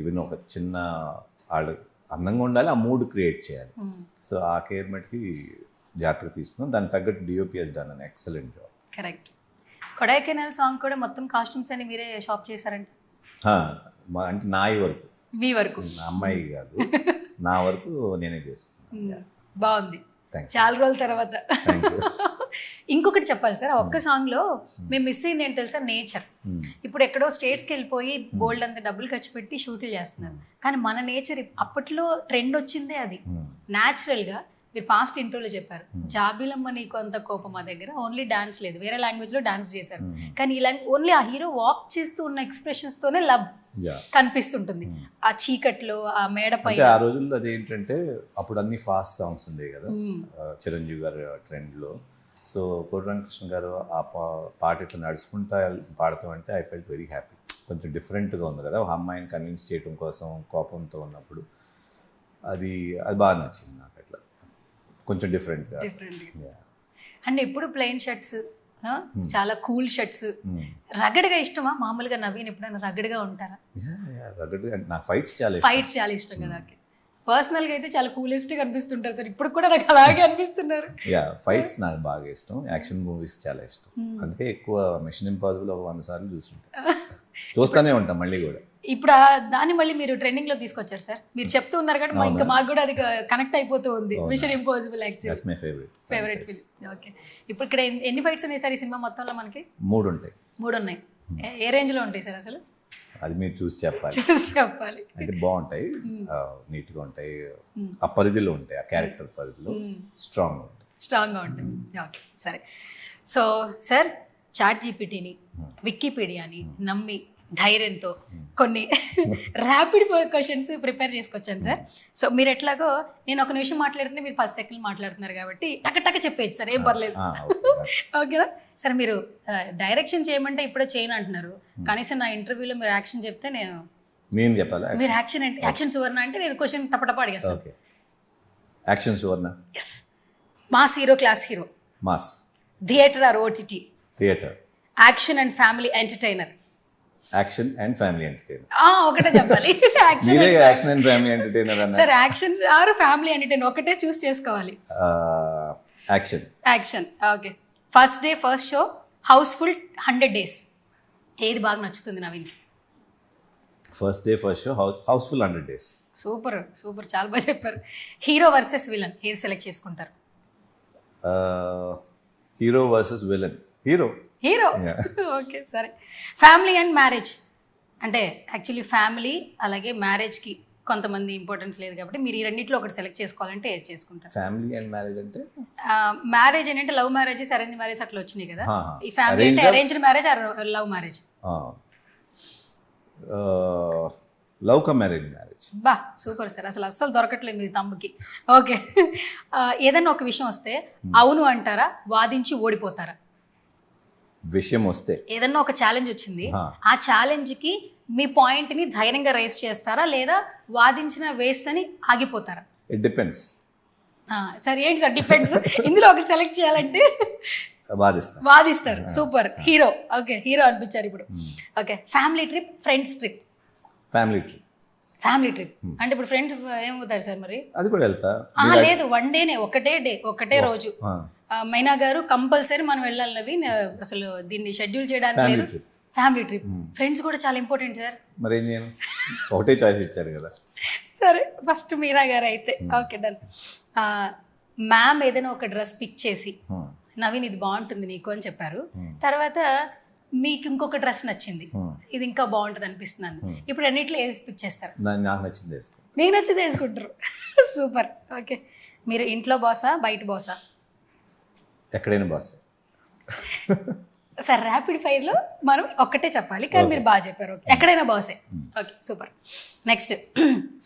ఈవెన్ ఒక చిన్న ఆడు అందంగా ఉండాలి, ఆ మూడ్ క్రియేట్ చేయాలి. సో ఆ కేర్ మట్టికి జాగ్రత్తగా తీసుకున్నాం. దానికి తగ్గట్టు DOP has done an excellent job. Correct. Kodaikanal song కూడా మొత్తం కాస్ట్యూమ్స్ అని మీరే షాప్ చేశారంట? అంటే నా వరకు, మీ వరకు, నా అమ్మాయి కాదు, నా వరకు నేనే చేసుకున్నాను. బాగుంది, చాలా రోజుల తర్వాత. ఇంకొకటి చెప్పాలి సార్, ఒక్క సాంగ్ లో మేము మిస్ అయింది ఏంటి తెలుసా, నేచర్. ఇప్పుడు ఎక్కడో స్టేట్స్కి వెళ్ళిపోయి బోల్డ్ అంత డబ్బులు ఖర్చు పెట్టి షూట్లు చేస్తున్నారు, కానీ మన నేచర్ అప్పట్లో ట్రెండ్ వచ్చిందే అది న్యాచురల్ గా. మీరు పాస్ట్ ఇంటర్వ్యూలో చెప్పారు, జాబిలమ్మ నీకు అంత కోపం మా దగ్గర ఓన్లీ డాన్స్ లేదు, వేరే లాంగ్వేజ్ లో డాన్స్ చేశారు, కానీ ఇలా ఓన్లీ ఆ హీరో వాక్ చేస్తూ ఉన్న ఎక్స్ప్రెషన్స్ తోనే లవ్ కనిపిస్తుంటుంది ఆ చీకట్లో, ఆ మేడపై. ఆ రోజుల్లో అదేంటంటే అప్పుడు అన్ని ఫాస్ట్ సాంగ్స్ ఉండేవి కదా చిరంజీవి గారి ట్రెండ్ లో. సో కోటి వెంకటకృష్ణ గారు ఆ పాట ఇట్లా నడుచుకుంటా పాడతాం అంటే ఐ ఫెల్ట్ వెరీ హ్యాపీ. కొంచెం డిఫరెంట్గా ఉంది కదా, ఒక అమ్మాయిని కన్విన్స్ చేయడం కోసం కోపంతో ఉన్నప్పుడు, అది బాగా నచ్చింది నాకు. అట్లా కొంచెం డిఫరెంట్గా. అండ్ ఎప్పుడు ప్లెయిన్ షర్ట్స్, చాలా కూల్ షర్ట్స్, రగడ్గా ఇష్టమా? మామూలుగా నవీన్ ఎప్పుడైనా రగడ్గా ఉంటారా? నాకు ఫైట్స్ చాలా ఇష్టం కదా. పర్సనల్గా అయితే చాలా కూలెస్ట్ గా అనిపిస్తుంటారు సార్. ఇప్పుడు కూడా నాకు అలాగే అనిపిస్తున్నారు. యా, ఫైట్స్ నాకు బాగా ఇష్టం, యాక్షన్ మూవీస్ చాలా ఇష్టం. అందుకే ఎక్కువ మిషన్ ఇంపాసిబుల్ ఒక 100 సార్లు చూస్తానే ఉంటాం మళ్ళీ కూడా. ఇప్పుడు దాన్ని మళ్ళీ మీరు ట్రెండింగ్ లో తీసుకొచ్చారు సార్. మీరు చెప్తూ ఉన్నారు కాబట్టి ఇంకా మాకు కూడా అది కనెక్ట్ అయిపోతూ ఉంది. Mission impossible actually that's my favourite film. Okay, ఇప్పుడు ఇక్కడ ఎన్ని ఫైట్స్ ఉన్నాయి సార్ ఈ సినిమా మొత్తంలో? మనకి 3 ఉంటాయి. 3 ఉన్నాయి. ఏ రేంజ్ లో ఉంటాయి సార్ అసలు? అది మీరు చూసి చెప్పాలి. చెప్పాలి. అంటే బాగుంటాయి, నీట్గా ఉంటాయి, ఆ పరిధిలో ఉంటాయి, ఆ క్యారెక్టర్ పరిధిలో స్ట్రాంగ్గా ఉంటాయి. స్ట్రాంగ్గా ఉంటుంది. ఓకే సరే. సో సార్, చాట్ జీపీటీని, వికీపీడియాని నమ్మి ధైర్యంతో కొన్ని ర్యాపిడ్ క్వశ్చన్స్ ప్రిపేర్ చేసుకొచ్చాను సార్. సో మీరు ఎట్లాగో నేను ఒక నిమిషం మాట్లాడుతుంటే మీరు 10 సెకండ్లు మాట్లాడుతున్నారు కాబట్టి టక చెప్పేది సార్, ఏం పర్లేదు. ఓకేనా సార్? మీరు డైరెక్షన్ చేయమంటే ఇప్పుడే చేయను అంటున్నారు. కనీసం నా ఇంటర్వ్యూలో మీరు యాక్షన్ చెప్తే నేను చెప్పాలా? మీరు యాక్షన్ అంటే యాక్షన్ సువర్ణ అంటే నేను క్వశ్చన్ టపటప అడిగేస్తాను. Okay, action Suvarna. Yes. Mass hero, class hero. Mass. Theatre or OTT? Theatre. Action and family entertainer? Action and family entertainer. ఒకటే చెప్పాలి. మీరే యాక్షన్ అండ్ ఫ్యామిలీ ఎంటర్టైనర్ అన్న. Sir, action or family entertainer ఒకటే choose చేసుకోవాలి. Action. Action. Okay. First day first show, house full 100 days, ఏది బాగా నచ్చుతుంది Naveen? First day first show, house full 100 days. Super super, చాలా బాగా చెప్పారు. హీరో వర్సెస్ విలన్ ఏది సెలెక్ట్ చేసుకుంటారు? Hero versus villain. Hero. Okay సరే. ఫ్యామిలీ అండ్ మ్యారేజ్ అంటే యాక్చువల్లీ ఫ్యామిలీ అలాగే మ్యారేజ్కి కొంతమంది ఇంపార్టెన్స్ లేదు కాబట్టి మీరు ఈ రెండింటిలో ఒకటి సెలెక్ట్ చేసుకోవాలంటే ఏది చేసుకుంటారు? ఫ్యామిలీ అండ్ మ్యారేజ్ అంటే మ్యారేజ్ ఏంటంటే లవ్ మ్యారేజెస్, అరేంజ్ మ్యారేజ్ అట్లా వచ్చినాయి కదా. ఈ ఫ్యామిలీ అంటే arranged marriage or love marriage? Love come arrange marriage. బా సూపర్ సార్, అసలు అస్సలు దొరకట్లేదు మీ తమ్ముకి. ఓకే. ఏదన్నా ఒక విషయం వస్తే అవును అంటారా, వాదించి ఓడిపోతారా? విషయం వస్తే ఏదన్నా ఒక ఛాలెంజ్ వచ్చింది, ఆ ఛాలెంజ్ కి మీ పాయింట్ ని ధైర్యంగా రేస్ చేస్తారా లేదా వాదించిన వేస్ట్ అని ఆగిపోతారా? It depends. సరే ఏంటి సార్ డిపెండ్స్? ఇందులో ఒకటి సెలెక్ట్ చేయాలంటే వాదిస్తారు. సూపర్. హీరో. ఓకే, హీరో అనిపించారు ఇప్పుడు. Okay, family trip, friends trip? Family trip. Family trip అంటే ఇప్పుడు ఫ్రెండ్స్ ఏమవుతారు సార్ మరి? అది కూడా వెళ్తా. లేదు, 1 day, ఒకటే రోజు. మైనా గారు కంపల్సరీ మనం వెళ్ళాలి నవీన్, అసలు దీన్ని షెడ్యూల్ చేయడానికి లేదు. Family trip. ఫ్రెండ్స్ కూడా చాలా ఇంపార్టెంట్ సార్. మరి ఏం చేయను, ఒకటే చాయిస్ ఇచ్చారు కదా. సరే, ఫస్ట్ మీరా గారు అయితే. Okay done. మ్యామ్ ఏదైనా ఒక డ్రెస్ పిక్ చేసి నవీన్ ఇది బాగుంటుంది నీకు అని చెప్పారు. తర్వాత మీకు ఇంకొక డ్రెస్ నచ్చింది, ఇది ఇంకా బాగుంటుంది అనిపిస్తున్నాను. ఇప్పుడు అన్నిట్లో ఏది పిక్ చేస్తారు? నాకు నచ్చింది వేసుకో. మీకు నచ్చింది వేసుకుంటారు. సూపర్. ఓకే, మీరు ఇంట్లో బాసా బయట బాసా? ఎక్కడైనా బాస్. సార్ ర్యాపిడ్ ఫైర్ లో మనం ఒక్కటే చెప్పాలి కానీ మీరు బాగా చెప్పారు. ఎక్కడైనా బాసే. Okay super. నెక్స్ట్,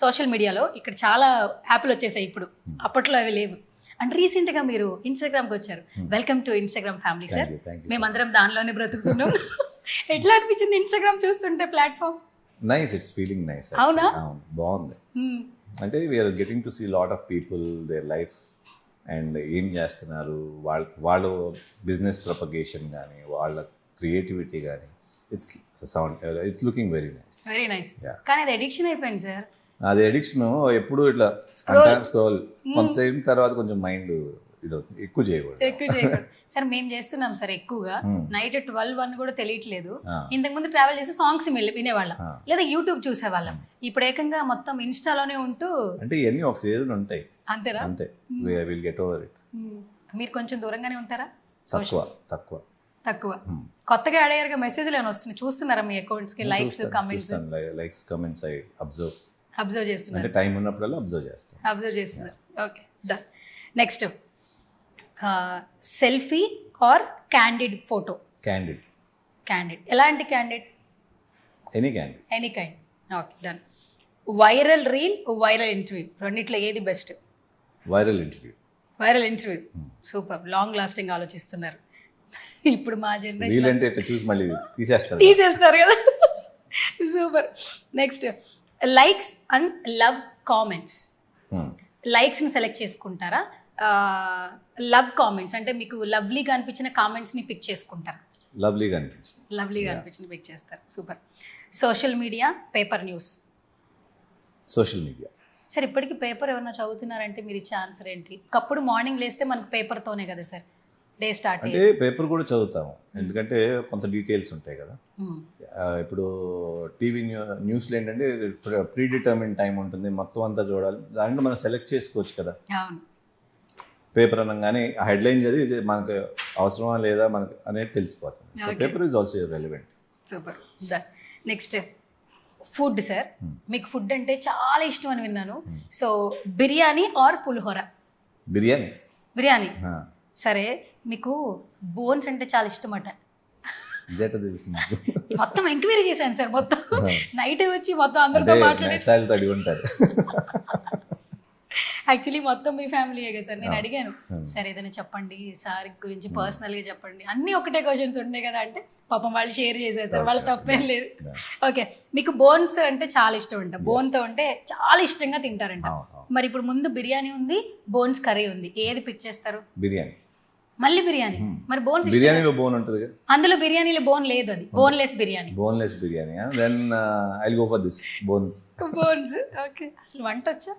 సోషల్ మీడియాలో ఇక్కడ చాలా యాప్లు వచ్చేసాయి ఇప్పుడు, అప్పట్లో అవి లేవు. అండ్ రీసెంట్గా మీరు ఇన్స్టాగ్రామ్కి వచ్చారు. Welcome to Instagram family sir. మేమందరం దానిలోనే బ్రతుకుతున్నాం. ఎట్లా అనిపించింది ఇన్స్టాగ్రామ్ చూస్తుంటే platform? Nice, it's feeling nice. అవునా? బాగుంది. అంటే we're getting to see lot of people, their life and ఏం చేస్తున్నారు, వాళ్ళ బిజినెస్ ప్రొపగేషన్ కానీ వాళ్ళ క్రియేటివిటీ కానీ it's looking very nice. Very nice. కానీ అది అడిక్షన్ అయిపోయింది సార్. అది అడిక్షన్ ఎప్పుడు ఇట్లా స్క్రోల్ కొంతసేపు తర్వాత కొంచెం మైండ్ ఇది ఎక్కువ చేయకూడదు. సార్ మేము చేస్తున్నాం సార్ ఎక్కువగా. నైట్ 12-1 కూడా తెలియట్లేదు. ఇంతకుముందు ట్రావెల్ చేసి సాంగ్స్ వినేవాళ్ళం లేదా యూట్యూబ్ చూసేవాళ్ళం. ఇప్పుడు ఏకంగా మొత్తం ఇన్స్టాలోనే ఉంటూ. అంటే ఇవన్నీ ఒక సీజన్ ఉంటాయి అంతేనా? అంతే, విల్ గెట్ ఓవర్ ఇట్. మీరు కొంచెం దూరంగానే ఉంటారా? తక్కువ. కొత్తగా యాడ్ అయ్యారుగా, మెసేజ్లు ఏమైనా వస్తున్నాయి చూస్తున్నారా మీ అకౌంట్స్ కి? లైక్స్ కమెంట్స్ ఐ అబ్జర్వ్ చేస్తున్నారు. అంటే టైం ఉన్నప్పుడల్లా అబ్జర్వ్ చేస్తున్నారు. Okay done. Next, selfie or candid photo? Candid. ఎలాంటి candid? Any kind. Okay done. Viral reel, viral interview, రెండిట్లో ఏది best? Viral interview. Super, long lasting ఆలోచిస్తున్నారు. ఇప్పుడు మా జనరేషన్ వీలంటే చూసి మళ్ళీ తీసేస్తారు కదా. Super. Next, likes and love comments. లైక్స్ని సెలెక్ట్ చేసుకుంటారా, లవ్ కామెంట్స్ అంటే మీకు లవ్లీగా అనిపించిన కామెంట్స్ని పిక్ చేసుకుంటారా? లవ్లీగా అనిపించిన పిక్ చేస్తారు. Super. Social media, paper news? Social sir ఇప్పటికీ పేపర్ ఏమన్నా చదువుతున్నారంటే మీరు ఇచ్చే ఆన్సర్ ఏంటి? ఒకప్పుడు మార్నింగ్ లేస్తే మనకు పేపర్తోనే కదా సార్ డే స్టార్ట్ అంటే పేపర్ కూడా చదువుతాము, ఎందుకంటే కొంత డీటెయిల్స్ ఉంటాయి కదా. ఇప్పుడు టీవీ న్యూస్లో ఏంటంటే ప్రీ డిటర్మిన్ టైం ఉంటుంది, మొత్తం అంతా చూడాలి, దాంట్లో మనం సెలెక్ట్ చేసుకోవచ్చు కదా. అవును. పేపర్ అనగానే ఆ హెడ్లైన్ చదివి మనకు అవసరమా లేదా మనకు అనేది తెలిసిపోతుంది. So paper is also relevant. Super. Next food sir, మీకు ఫుడ్ అంటే చాలా ఇష్టం అని విన్నాను. సో బిర్యానీ ఆర్ పులిహోర? బిర్యానీ. సరే, మీకు బోన్స్ అంటే చాలా ఇష్టం అట. తెలుసు మొత్తం ఎంక్వైరీ చేశాను సార్, మొత్తం నైట్ వచ్చి మొత్తం అందరితో మాట్లాడి ఉంటారు. యాక్చువల్లీ మొత్తం మీ ఫ్యామిలీయే కదా సార్. నేను అడిగాను, సార్ ఏదైనా చెప్పండి సార్ గురించి పర్సనల్గా చెప్పండి, అన్నీ ఒకటే క్వశ్చన్స్ ఉంటాయి కదా అంటే పాపం వాళ్ళు షేర్ చేసేసారు, వాళ్ళు తప్పేం లేదు. ఓకే, మీకు బోన్స్ అంటే చాలా ఇష్టం అంట, బోన్తో అంటే చాలా ఇష్టంగా తింటారంట. మరి ఇప్పుడు ముందు బిర్యానీ ఉంది, బోన్స్ కర్రీ ఉంది, ఏది పిక్ చేస్తారు? బిర్యానీ. మళ్ళీ బిర్యానీ. మరి బోన్స్ బిర్యానీలో బోన్ ఉంటుంది కదా, అందులో బిర్యానీలో బోన్ లేదు, అది boneless biryani. Boneless biryani. Then I will go for this bones. Bones. Okay. అసలు వంట వచ్చా?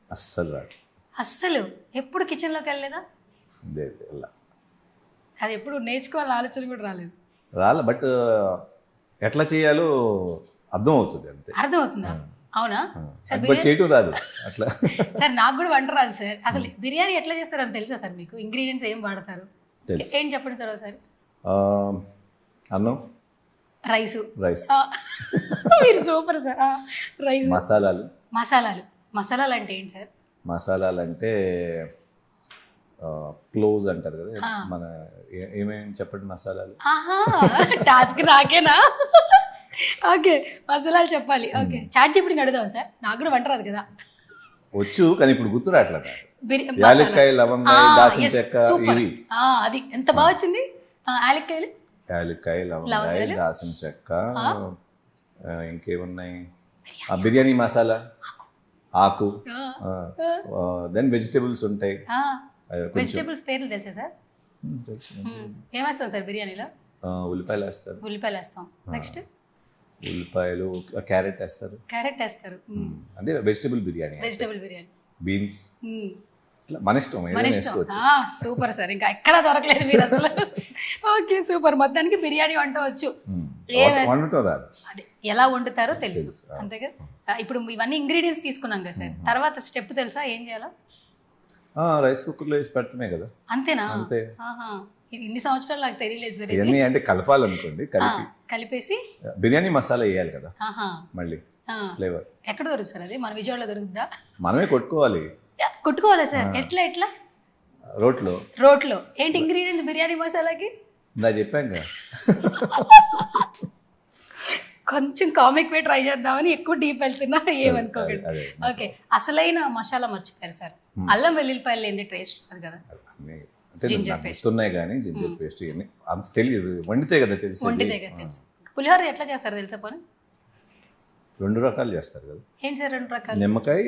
అస్సలు రాదు. అస్సలు ఎప్పుడు కిచెన్లోకి వెళ్ళలేదా? అది ఎప్పుడు నేర్చుకోవాలని ఆలోచన కూడా రాలేదు. బట్ ఎట్లా చేయాలో అర్థం అవుతుంది, అంతే. అర్థం అవుతుందా? అవునా సార్? బట్ చేయటం రాదు అట్లా. సార్ నాకు కూడా వంట రాదు సార్. అసలు బిర్యానీ ఎట్లా చేస్తారని తెలుసా సార్ మీకు? ఇంగ్రీడియంట్స్ ఏం వాడతారు ఏం చెప్పండి సార్ ఒకసారి. అన్నం, రైస్. రైస్. మీరు సూపర్ సార్. రైస్. మసాలాలు. మసాలాలు అంటే ఏంటి సార్? మసాలాలు అంటే క్లోజ్ అంటారు కదా మన, ఏమేమి చెప్పండి మసాలాలు. టాస్క్ నాకేనా? ఓకే, మసాలాలు చెప్పాలి. ఓకే, చాట్ చెప్పి అడుగుదాం సార్, నాకు కూడా వంట రాదు కదా. వచ్చు కానీ ఇప్పుడు గుర్తు రావట్లేదు. యాలక్కాయ, లవంగాయ, దాల్చిన చెక్క, ఇవి. అది ఎంత బాగా వచ్చింది. యాలక్కాయ, లవంగాయ, దాల్చిన చెక్క, ఇంకేమున్నాయి, బిర్యానీ మసాలా, ఆకు, దెన్ వెజిటేబుల్స్ ఉంటాయి. వెజిటేబుల్స్ పేర్లు తెలుసా సార్? ఏమేస్తాం సార్ బిర్యానీలో? ఉల్లిపాయలు వేస్తారు. ఉల్లిపాయలు వేస్తాం. నెక్స్ట్ ఉల్లిపాయలు, క్యారెట్ వేస్తారు. అంటే వెజిటేబుల్ బిర్యానీ. బీన్స్. మన ఇష్టం. సూపర్ సార్, ఇంకా ఎక్కడా దొరకలేదు మీరు అసలు. Okay, super. మొత్తానికి బిర్యానీ వంట వచ్చు. వండటం రాదు, అదే ఎలా వండుతారో తెలుసు, అంతే కదా. ఇప్పుడు ఇవన్నీ ఇంగ్రీడియంట్స్ తీసుకున్నాం కదా సార్, తర్వాత స్టెప్ తెలుసా ఏం చేయాలో? రైస్ కుక్కర్లో వేసి పెడతామే కదా. అంతేనా? అంతే. ఇన్ని సంవత్సరాలు నాకు తెలియలేదు సార్. ఇవన్నీ అంటే కలపాలనుకోండి, కలిపేసి బిర్యానీ మసాలా వేయాలి కదా మళ్ళీ ఫ్లేవర్. ఎక్కడ దొరుకుతుంది సార్ అది? మన విజయవాడలో దొరుకుతుందా? మనమే కొట్టుకోవాలి. కొట్టుకోవాలా సార్? ఎట్లా? రోట్లో. ఏంటి ఇంగ్రీడియంట్స్ బిర్యానీ మసాలాకి? చెప్పాం కదా. కొంచెం కామిక్ వే ట్రై చేద్దామని ఎక్కువ డీప్ వెళ్తున్నా, ఏమనుకోకండి. ఓకే, అసలైన మసాలా మర్చిపోయారు సార్. అల్లం వెల్లుల్లిపాయలు ఏంది టేస్ట్ అది కదా. జింజర్ పేస్ట్ ఉన్నాయి కానీ జింజర్ పేస్ట్ ఇవన్నీ అంత తెలియదు, వండితే కదా తెలుసు. పులిహోర ఎట్లా చేస్తారు తెలుసా? పోనీ 2 రకాలు చేస్తారు కదా. ఏంటి సార్ 2 రకాలు? నిమ్మకాయ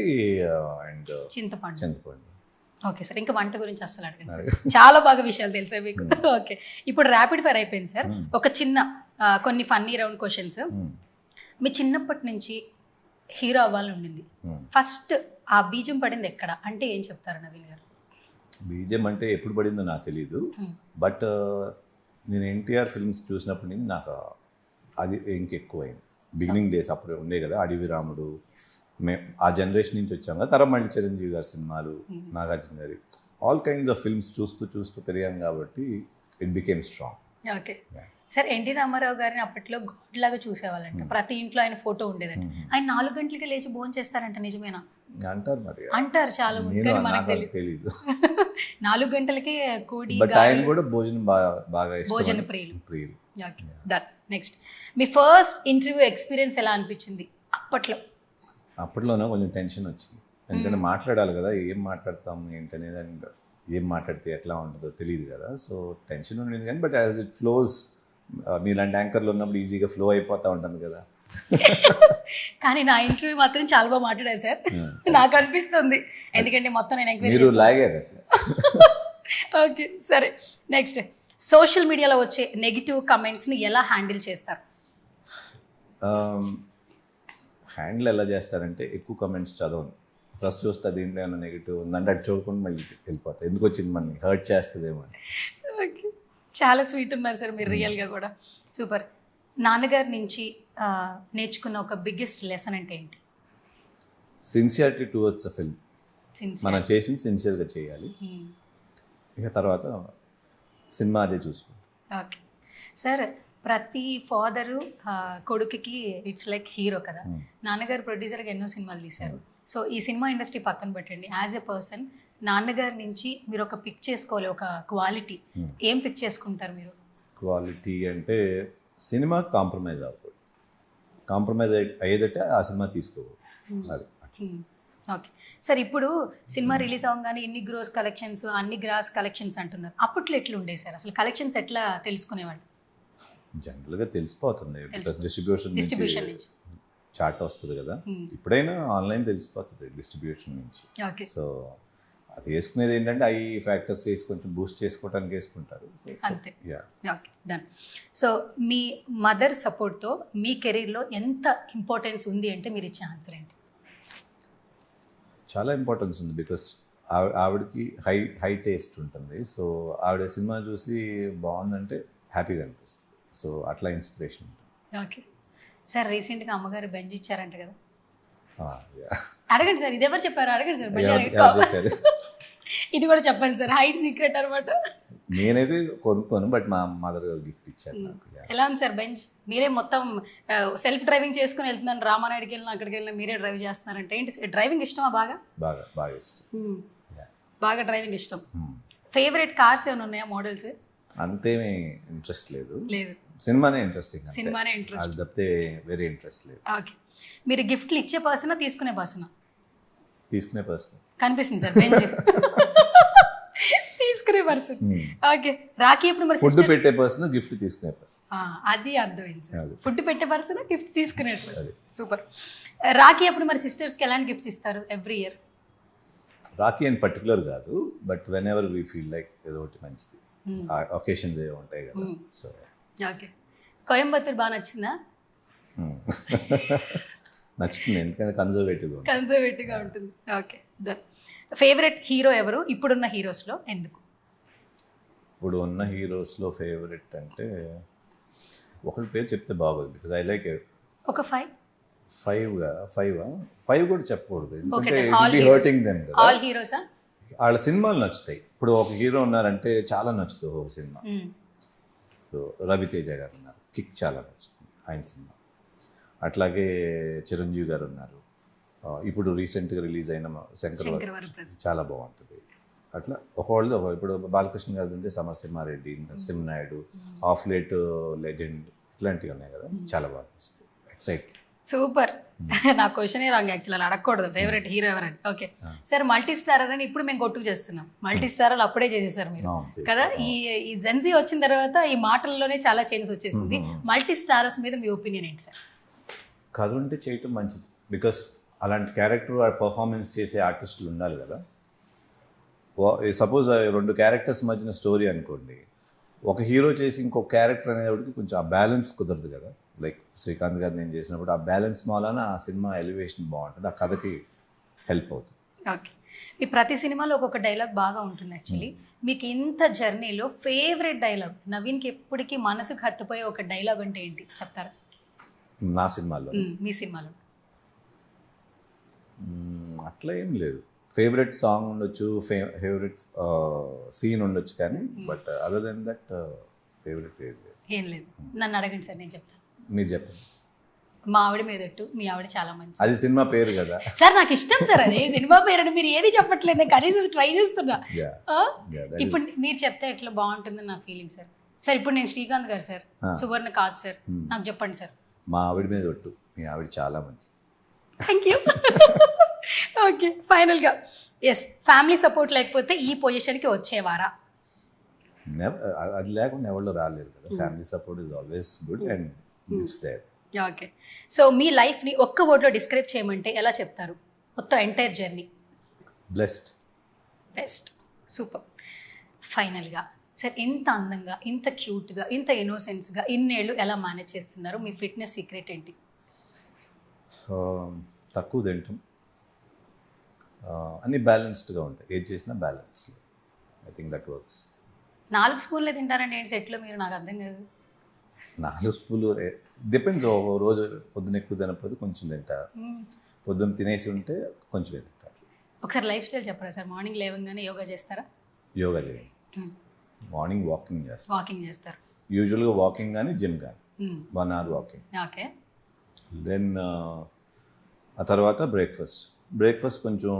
అండ్ చింతపండు. ఓకే సార్, ఇంకా వంట గురించి అస్సలు అడగండి, చాలా బాగా విషయాలు తెలుసా మీకు. ఓకే, ఇప్పుడు ర్యాపిడ్ ఫైర్ అయిపోయింది సార్. ఒక చిన్న కొన్ని ఫన్నీ రౌండ్ క్వశ్చన్స్. మీ చిన్నప్పటి నుంచి హీరో అవ్వాలని ఉండింది, ఫస్ట్ ఆ బీజం పడింది ఎక్కడ అంటే ఏం చెప్తారు నవీన్ గారు? బీజం అంటే ఎప్పుడు పడిందో నాకు తెలియదు, బట్ నేను ఎన్టీఆర్ ఫిల్మ్స్ చూసినప్పటి నుంచి నాకు అది ఇంకెక్కువైంది. బిగినింగ్ డేస్ అప్పుడు ఉండే కదా, అడవి రాముడు, మేము ఆ జనరేషన్ నుంచి వచ్చాం కదా. తర్వాత మళ్ళీ చిరంజీవి గారి సినిమాలు, నాగార్జున గారి ఆల్ కైండ్స్ ఆఫ్ ఫిల్మ్స్ చూస్తూ పెరిగాం కాబట్టి it became strong. Okay sir, NT Rama Rao గారిని అప్పట్లో గాడ్ లాగా చూసేవాళ్ళంట. ప్రతి ఇంట్లో ఆయన ఫోటో ఉండేదంట. ఆయన 4 గంటలకి లేచి భోజనం చేస్తారంట, నిజమేనా? అంటారు మరి, అంటారు చాలా మంది, మనకు తెలియదు. 4 గంటలకి కూడి. ఆయన కూడా భోజనం బాగా భోజన ప్రియులు. నెక్స్ట్, మీ ఫస్ట్ ఇంటర్వ్యూ ఎక్స్పీరియన్స్ ఎలా అనిపించింది అప్పట్లోనే కొంచెం టెన్షన్ వచ్చింది, ఎందుకంటే మాట్లాడాలి కదా, ఏం మాట్లాడతాం ఏంటనేది, అండ్ ఏం మాట్లాడితే ఎట్లా ఉంటుందో తెలియదు కదా. సో టెన్షన్ ఉండింది కానీ, బట్ యాజ్ ఇట్ ఫ్లోస్, మీలాంటి యాంకర్లు ఉన్నప్పుడు ఈజీగా ఫ్లో అయిపోతూ ఉంటుంది కదా. కానీ నా ఇంటర్వ్యూ మాత్రం చాలా బాగా మాట్లాడారు సార్, నాకు అనిపిస్తుంది, ఎందుకంటే మొత్తం నేను మీరు లాగారు. ఓకే సరే, నెక్స్ట్, సోషల్ మీడియాలో వచ్చే నెగిటివ్ కమెంట్స్ని ఎలా హ్యాండిల్ చేస్తారు? హ్యాండిల్ ఎలా చేస్తారంటే, ఎక్కువ కమెంట్స్ చదవను. ఫస్ట్ చూస్తే దీంట్లో ఏమైనా నెగిటివ్ ఉందంటే అది చూడకుండా మళ్ళీ వెళ్ళిపోతాయి. ఎందుకు వచ్చింది మనని హర్ట్ చేస్తుందేమో అని. ఓకే, చాలా స్వీట్ ఉన్నారు సార్ మీరు రియల్గా కూడా. సూపర్. నాన్నగారి నుంచి నేర్చుకున్న ఒక బిగ్గెస్ట్ లెసన్ అంటే ఏంటి? Sincerity towards a film. మనం చేసింది సిన్సియర్గా చేయాలి, ఇక తర్వాత సినిమా అదే చూసుకుంటాం. ఓకే సార్, ప్రతి ఫాదరు కొడుకుకి ఇట్స్ లైక్ హీరో కదా. నాన్నగారు ప్రొడ్యూసర్గా ఎన్నో సినిమాలు తీశారు. సో ఈ సినిమా ఇండస్ట్రీ పక్కన పెట్టండి, యాజ్ ఎ పర్సన్ నాన్నగారి నుంచి మీరు ఒక పిక్ చేసుకోవాలి, ఒక క్వాలిటీ ఏం పిక్ చేసుకుంటారు మీరు? క్వాలిటీ అంటే సినిమా కాంప్రమైజ్ అవ్వకూడదు. కాంప్రమైజ్ అయ్యేదట్టే ఆ సినిమా తీసుకోకూడదు. అది ఓకే సార్, ఇప్పుడు సినిమా రిలీజ్ అవ్వగానే ఇన్ని గ్రోస్ కలెక్షన్స్, అన్ని గ్రాస్ కలెక్షన్స్ అంటున్నారు. అప్పట్లో ఎట్లా ఉండేది సార్? అసలు కలెక్షన్స్ ఎట్లా తెలుసుకునేవాళ్ళు? జనరల్గా తెలిసిపోతుంది, డిస్ట్రిబ్యూషన్ నుంచి చార్ట్ వస్తుంది కదా. ఇప్పుడైనా ఆన్లైన్ తెలిసిపోతుంది డిస్ట్రిబ్యూషన్ నుంచి. ఓకే, సో అది వేసుకునేది ఏంటంటే అవి ఫ్యాక్టర్స్ వేసి కొంచెం బూస్ట్ చేసుకోవడానికి వేసుకుంటారు అంతే. Okay, done. సో మీ మదర్ సపోర్ట్తో మీ కెరీర్లో ఎంత ఇంపార్టెన్స్ ఉంది అంటే మీరు ఇచ్చే ఆన్సర్ ఏంటి? చాలా ఇంపార్టెన్స్ ఉంది, బికాస్ ఆవిడకి హై టేస్ట్ ఉంటుంది. సో ఆవిడ సినిమా చూసి బాగుందంటే హ్యాపీగా అనిపిస్తుంది. సో అట్లా ఇన్స్పిరేషన్ ఉంటుంది. ఓకే సార్, రీసెంట్గా అమ్మగారు బెంజ్ ఇచ్చారంట కదా, Yeah. అడగండి సార్. ఇది ఎవరు చెప్పారు? అడగండి సార్. ఎవరు చెప్పారు? ఇది కూడా చెప్పండి సార్, హైట్ సీక్రెట్ అనమాట. నేనైతే కొనుక్కోను, బట్ మా మదర్ గిఫ్ట్ ఇచ్చారు నాకు. ఎలా ఉంది సార్ బెంచ్? మీరే మొత్తం సెల్ఫ్ డ్రైవింగ్ చేసుకుని వెళ్తున్నాను, రామానాయుడికి వెళ్ళినా అక్కడికి వెళ్ళినా మీరే డ్రైవ్ చేస్తున్నారంటే ఏంటి డ్రైవింగ్ ఇష్టమా? బాగా బాగా ఇష్టం. బాగా డ్రైవింగ్ ఇష్టం. ఫేవరెట్ కార్స్ ఏమైనా ఉన్నాయా, మోడల్స్? అంతేమీ ఇంట్రెస్ట్ లేదు. సినిమానే ఇంట్రెస్టింగ్. ఇంట్రెస్ట్. అది తప్పితే వెరీ ఇంట్రెస్ట్ లేదు. ఓకే, మీరు గిఫ్ట్లు ఇచ్చే పర్సనా తీసుకునే పర్సనా? తీసుకునే పర్సన్. కనిపిస్తుంది సార్ బెంచ్. తీసుకునే పర్సన్. ఓకే, రాఖీ ఎప్పుడు మరి? ఫుడ్ పెట్టే పర్సన్, గిఫ్ట్ తీసుకునే పర్సన్. అది అర్థమైంది సార్. ఫుడ్ పెట్టే పర్సన్, గిఫ్ట్ తీసుకునే పర్సన్. సూపర్. రాఖీ ఎప్పుడు మరి సిస్టర్స్కి ఎలాంటి గిఫ్ట్స్ ఇస్తారు ఎవ్రీ ఇయర్? రాఖీ అని పర్టికులర్ కాదు, but when ever we feel like ఏదో ఒకటి మంచిది, ఒకేషన్స్ ఏవో ఉంటాయి కదా. సో ఓకే, కోయంబత్తూర్ బాగా నచ్చిందా? నచ్చుతుంది, ఎందుకంటే కన్జర్వేటివ్గా ఉంటుంది. Okay, done. ఫేవరెట్ హీరో ఎవరు ఇప్పుడున్న హీరోస్లో, ఎందుకు? ఇప్పుడు ఉన్న హీరోస్లో ఫేవరెట్ అంటే ఒకరి పేరు చెప్తే బాగోదు, బికాజ్ ఐ లైక్ ఒక 5 కూడా చెప్పకూడదు, ఎందుకంటే హర్టింగ్ దెమ్. ఆల్ హీరోసా? వాళ్ళ సినిమాలు నచ్చుతాయి. ఇప్పుడు ఒక హీరో ఉన్నారంటే చాలా నచ్చుతుంది ఒక సినిమా. సో రవితేజ గారు ఉన్నారు, కిక్ చాలా నచ్చుతుంది ఆయన సినిమా. అట్లాగే చిరంజీవి గారు ఉన్నారు, ఇప్పుడు రీసెంట్గా రిలీజ్ అయిన శంకర్ చాలా బాగుంటుంది. అట్లా ఒకళ్ళు ఇప్పుడు బాలకృష్ణ గారు ఉంటే Samarasimha Reddy, Narasimha Naidu, of late legend, ఇట్లాంటివి ఉన్నాయి కదా, చాలా బాగా నచ్చుతుంది. ఎక్సైట్. సూపర్. నా క్వశ్చనే రాంగ్ యాక్చువల్, అడగకూడదు ఫేవరెట్ హీరో ఎవరండి. ఓకే సార్, మల్టీ స్టారర్ అని ఇప్పుడు మేము కొట్టుకు చేస్తున్నాం. మల్టీ స్టారర్ అప్పుడే చేసేసారు మీరు కదా. ఈ జెన్జీ వచ్చిన తర్వాత ఈ మాటల్లోనే చాలా చేంజ్ వచ్చేసింది. మల్టీ స్టారర్స్ మీద మీ ఒపీనియన్ ఏంటి సార్? కథ ఉంటే చేయటం మంచిది, బికాస్ అలాంటి క్యారెక్టర్ పర్ఫార్మెన్స్ చేసే ఆర్టిస్టులు ఉండాలి కదా. సపోజ్ 2 క్యారెక్టర్స్ మధ్యన స్టోరీ అనుకోండి, ఒక హీరో చేసి ఇంకొక క్యారెక్టర్ అనేవాడికి కొంచెం ఆ బ్యాలెన్స్ కుదరదు కదా. లైక్ శ్రీకాంత్ గారు నేను చేసినప్పుడు ఆ బ్యాలెన్స్ మూలాన ఆ సినిమా ఎలివేషన్ బాగుంటుంది, ఆ కథకి హెల్ప్ అవుతుంది. ఓకే, మీ ప్రతి సినిమాలో ఒక్కొక్క డైలాగ్ బాగా ఉంటుంది యాక్చువల్లీ. మీకు ఇంత జర్నీలో ఫేవరెట్ డైలాగ్, నవీన్కి ఎప్పటికీ మనసుకు హత్తుపోయే ఒక డైలాగ్ అంటే ఏంటి చెప్తారా? నా సినిమాలో, మీ సినిమాలో అట్లా ఏం లేదు. ఫేవరెట్ సాంగ్ ఉండొచ్చు, ఫేవరెట్ సీన్ ఉండొచ్చు, కానీ but other than that favourite ఏం లేదు. నన్ను అడగండి సార్, నేను చెప్తాను. మీరు చెప్పండి. మా ఆవిడ మీదట్టు, మీ ఆవిడ చాలా మంచి. అది సినిమా పేరు కదా సార్, నాకు ఇష్టం సార్ అది సినిమా పేరు అని. మీరు ఏది చెప్పట్లేదు, కనీసం ట్రై చేస్తున్నా. ఇప్పుడు మీరు చెప్తే ఎట్లా బాగుంటుందని నా ఫీలింగ్ సార్. సార్ ఇప్పుడు నేను శ్రీకాంత్ గారు సార్, సువర్ణ కాదు సార్, నాకు చెప్పండి సార్. మా ఆవిడ మీద ఒట్టు, మీ ఆవిడ చాలా మంచిది. Thank you. ఓకే, ఫైనల్గా ఎస్, ఫ్యామిలీ సపోర్ట్ లేకపోతే ఈ పొజిషన్కి వచ్చేవారా? అది లేకుండా ఎవరు రాలేదు కదా. Family support is always good and it's there. Okay, so మీ లైఫ్ని ఒక్క వర్డ్లో డిస్క్రైబ్ చేయమంటే ఎలా చెప్తారు? మొత్తం entire journey. Blessed. Best. Super. ఫైనల్గా సార్, ఇంత అందంగా, ఇంత క్యూట్గా, ఇంత ఇన్నోసెన్స్గా ఇన్నేళ్ళు ఎలా మేనేజ్ చేస్తున్నారు? మీ ఫిట్నెస్ సీక్రెట్ ఏంటి? తక్కువ తింటాం, అన్ని బ్యాలెన్స్డ్గా ఉంటాయి, ఏది చేసినా balance. I think that works. 4 స్పూన్లే తింటారండి ఏంటి సెట్లో మీరు? నాకు అర్థం కాదు. 4 స్పూన్లు డిపెండ్స్. ఒక రోజు పొద్దున ఎక్కువ తినకపోతే కొంచెం తింటా, పొద్దున్న తినేసి ఉంటే కొంచెం తింటా. ఒకసారి లైఫ్ స్టైల్ చెప్పరా సార్? మార్నింగ్ లేవగానే యోగా చేస్తారా? యోగా చేయండి, మార్నింగ్ వాకింగ్ చేస్తాను. వాకింగ్ చేస్తారు? యూజువల్గా వాకింగ్ కానీ జిమ్ కానీ 1 hour వాకింగ్. ఓకే. దెన్ ఆ తర్వాత బ్రేక్ఫాస్ట్ కొంచెం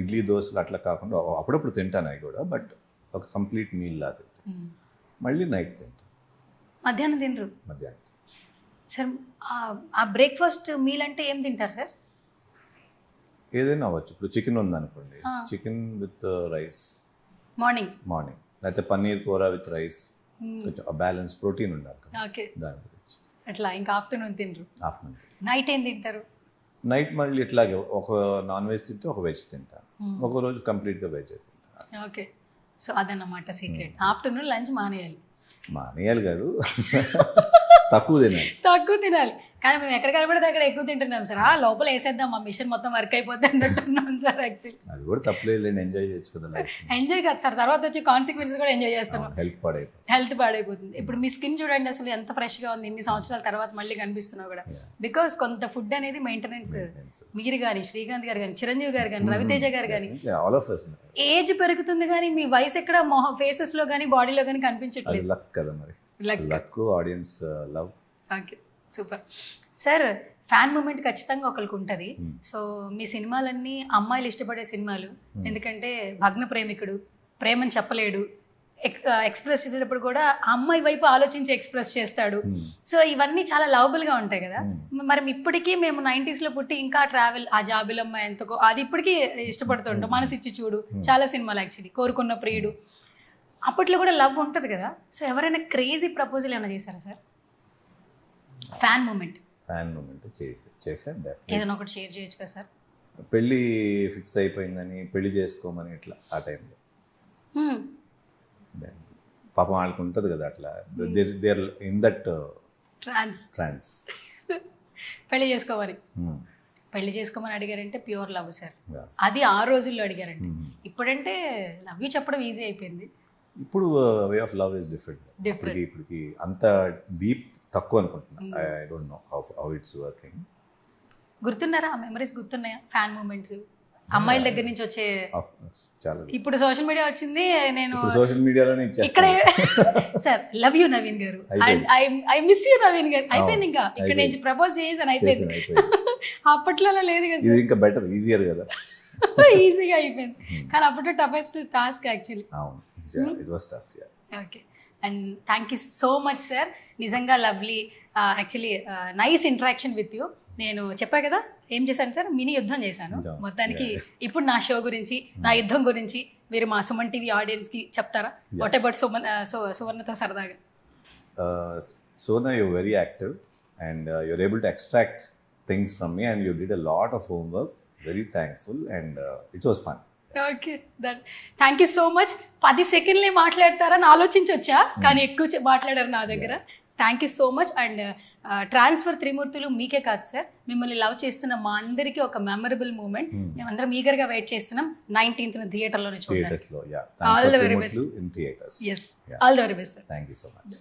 ఇడ్లీ దోశలు అట్లా కాకుండా అప్పుడప్పుడు తింటాను అవి కూడా, బట్ ఒక కంప్లీట్ మీల్ లా తింటాను. మళ్ళీ నైట్ తింటాను. మధ్యాహ్నం తినరు? మధ్యాహ్నం సార్ ఆ బ్రేక్ఫాస్ట్ మీల్ అంటే ఏం తింటారు సార్? ఏదైనా అవ్వచ్చు. ఇప్పుడు చికెన్ ఉందనుకోండి, చికెన్ విత్ రైస్ మార్నింగ్, లేకపోతే పన్నీర్ కూర విత్ రైస్, కొంచెం బ్యాలెన్స్ ప్రోటీన్ ఉండాలి కదా ఓకే, దాని గురించి. అట్లా. ఇంకా ఆఫ్టర్నూన్ తినరు? ఆఫ్టర్నూన్. నైట్ ఏం తింటారు? నైట్ మళ్ళీ ఇట్లాగే ఒక నాన్ వెజ్ తింటే ఒక వెజ్ తింటాను, ఒక రోజు కంప్లీట్గా వెజ్ తింటాను. ఓకే. సో అదన్నమాట సీక్రెట్. ఆఫ్టర్నూన్ లంచ్ మానేయాలి. మానేయాలి కాదు, తక్కువ తినాలి. తక్కువ తినాలి. కానీ మేము ఎక్కడ కనబడితే అక్కడ ఎక్కువ తింటున్నాం సార్. లోపల వేసేద్దాం, మా మిషన్ మొత్తం వర్క్ అయిపోద్ది అన్నట్టున్నాం సార్. యాక్చువల్లీ అది కూడా తప్పలేదు, ఎంజాయ్ చేయొచ్చు కదా లైఫ్. ఎంజాయ్ చేస్తారు, తర్వాత వచ్చి కాన్సిక్వెన్సెస్ కూడా ఎంజాయ్ చేస్తున్నాం. హెల్త్ పాడైపోతుంది. ఇప్పుడు మీ స్కిన్ చూడండి అసలు ఎంత ఫ్రెష్గా ఉంది, ఇన్ని సంవత్సరాల తర్వాత మళ్ళీ కనిపిస్తున్నావు కూడా. బికాస్ కొంత ఫుడ్ అనేది మెయింటెనెన్స్. మీరు కానీ, శ్రీకాంత్ గారు కానీ, చిరంజీవి గారు కానీ, రవితేజ గారు కానీ, ఏజ్ పెరుగుతుంది కానీ మీ వయసు ఎక్కడ ఫేసెస్ లో కానీ బాడీలో కానీ కనిపించట్లేదు. లక్ కదా మరి, luck, audience love. Okay, super sir. Fan moment ఖచ్చితంగా ఒకరికి ఉంటుంది. సో మీ సినిమాలన్నీ అమ్మాయిలు ఇష్టపడే సినిమాలు, ఎందుకంటే భగ్న ప్రేమికుడు, ప్రేమని చెప్పలేడు, ఎక్స్ప్రెస్ చేసేటప్పుడు కూడా అమ్మాయి వైపు ఆలోచించి ఎక్స్ప్రెస్ చేస్తాడు. సో ఇవన్నీ చాలా లవబుల్గా ఉంటాయి కదా. మరి ఇప్పటికీ మేము 90s లో పుట్టి ఇంకా ట్రావెల్, ఆ జాబిలమ్మ ఎంతకో, అది ఇప్పటికీ ఇష్టపడుతుంటాం. మనసిచ్చి చూడు, చాలా సినిమాలు యాక్చువల్లీ, కోరుకున్న ప్రియుడు, అప్పట్లో కూడా లవ్ ఉంటుంది కదా. సో ఎవరైనా క్రేజీ ప్రపోజల్ ఏమైనా చేశారా సార్? ఫ్యాన్ మూమెంట్ చేశాను. ఏదైనా ఒకటి షేర్ చేయొచ్చు కదా సార్? పెళ్ళి ఫిక్స్ అయిపోయిందని, పెళ్లి చేసుకోమని ఇట్లా ఆ టైంలో పాపం వాళ్ళకి ఉంటుంది కదా అట్లా, దేర్ ఇన్ దట్ ట్రాన్స్. పెళ్లి చేసుకోమని అడిగారంటే ప్యూర్ లవ్ సార్. అది ఆ రోజుల్లో అడిగారంటే. ఇప్పుడంటే లవ్ యూ చెప్పడం ఈజీ అయిపోయింది. ఇప్పుడు way of love is different. ఇప్పటికి అంత డీప్ తక్కువ అనుకుంటున్నా. I don't know how it's working. గుర్తున్నారా ఆ మెమరీస్? గుర్తున్నాయా ఫ్యాన్ మూమెంట్స్ అమ్మాయిల దగ్గర నుంచి వచ్చే? చాలా. ఇప్పుడు సోషల్ మీడియా వచ్చింది, నేను సోషల్ మీడియాలోనే ఇక్కడ సార్ లవ్ యూ నవీన్ గారు, ఐ మిస్ యూ నవీన్ గారు, అయిపోయింది. ఇంకా ఇక్కడ నుంచి ప్రపోజ్ చేసాను, అయిపోయింది. అప్పట్లో లేదు కదా, ఇది ఇంకా బెటర్, ఈజియర్ కదా. ఈజీగా అయిపోయింది. కానీ అప్పట్లో toughest task actually. It was tough. Okay. And thank you so much sir. నిజంగా lovely, actually nice interaction with you. నేను చెప్పా కదా ఏం చేశాను సార్, మినీ యుద్ధం చేశాను మొత్తానికి. ఇప్పుడు నా షో గురించి, నా యుద్ధం గురించి మీరు మా సుమన్ టీవీ ఆడియన్స్కి చెప్తారా? వాట్ అబౌట్ సువర్ణతో సరదాగా? Sona, you're very active and you're able to extract things from me and you did a lot of homework. Very thankful and it was fun. Okay, thank you so much. 10 సెకండ్లే మాట్లాడతారని ఆలోచించవచ్చా, కానీ ఎక్కువ మాట్లాడారు నా దగ్గర. Thank you so much. And transfer త్రిమూర్తులు మీకే కాదు సార్, మిమ్మల్ని లవ్ చేస్తున్న మా అందరికీ ఒక మెమరబుల్ మూమెంట్. మేమందరం ఈగర్గా వెయిట్ చేస్తున్నాం 19th థియేటర్లోనే చూడాలి. All the very best. In theaters. Yes. All the very best, sir. Thank you so much.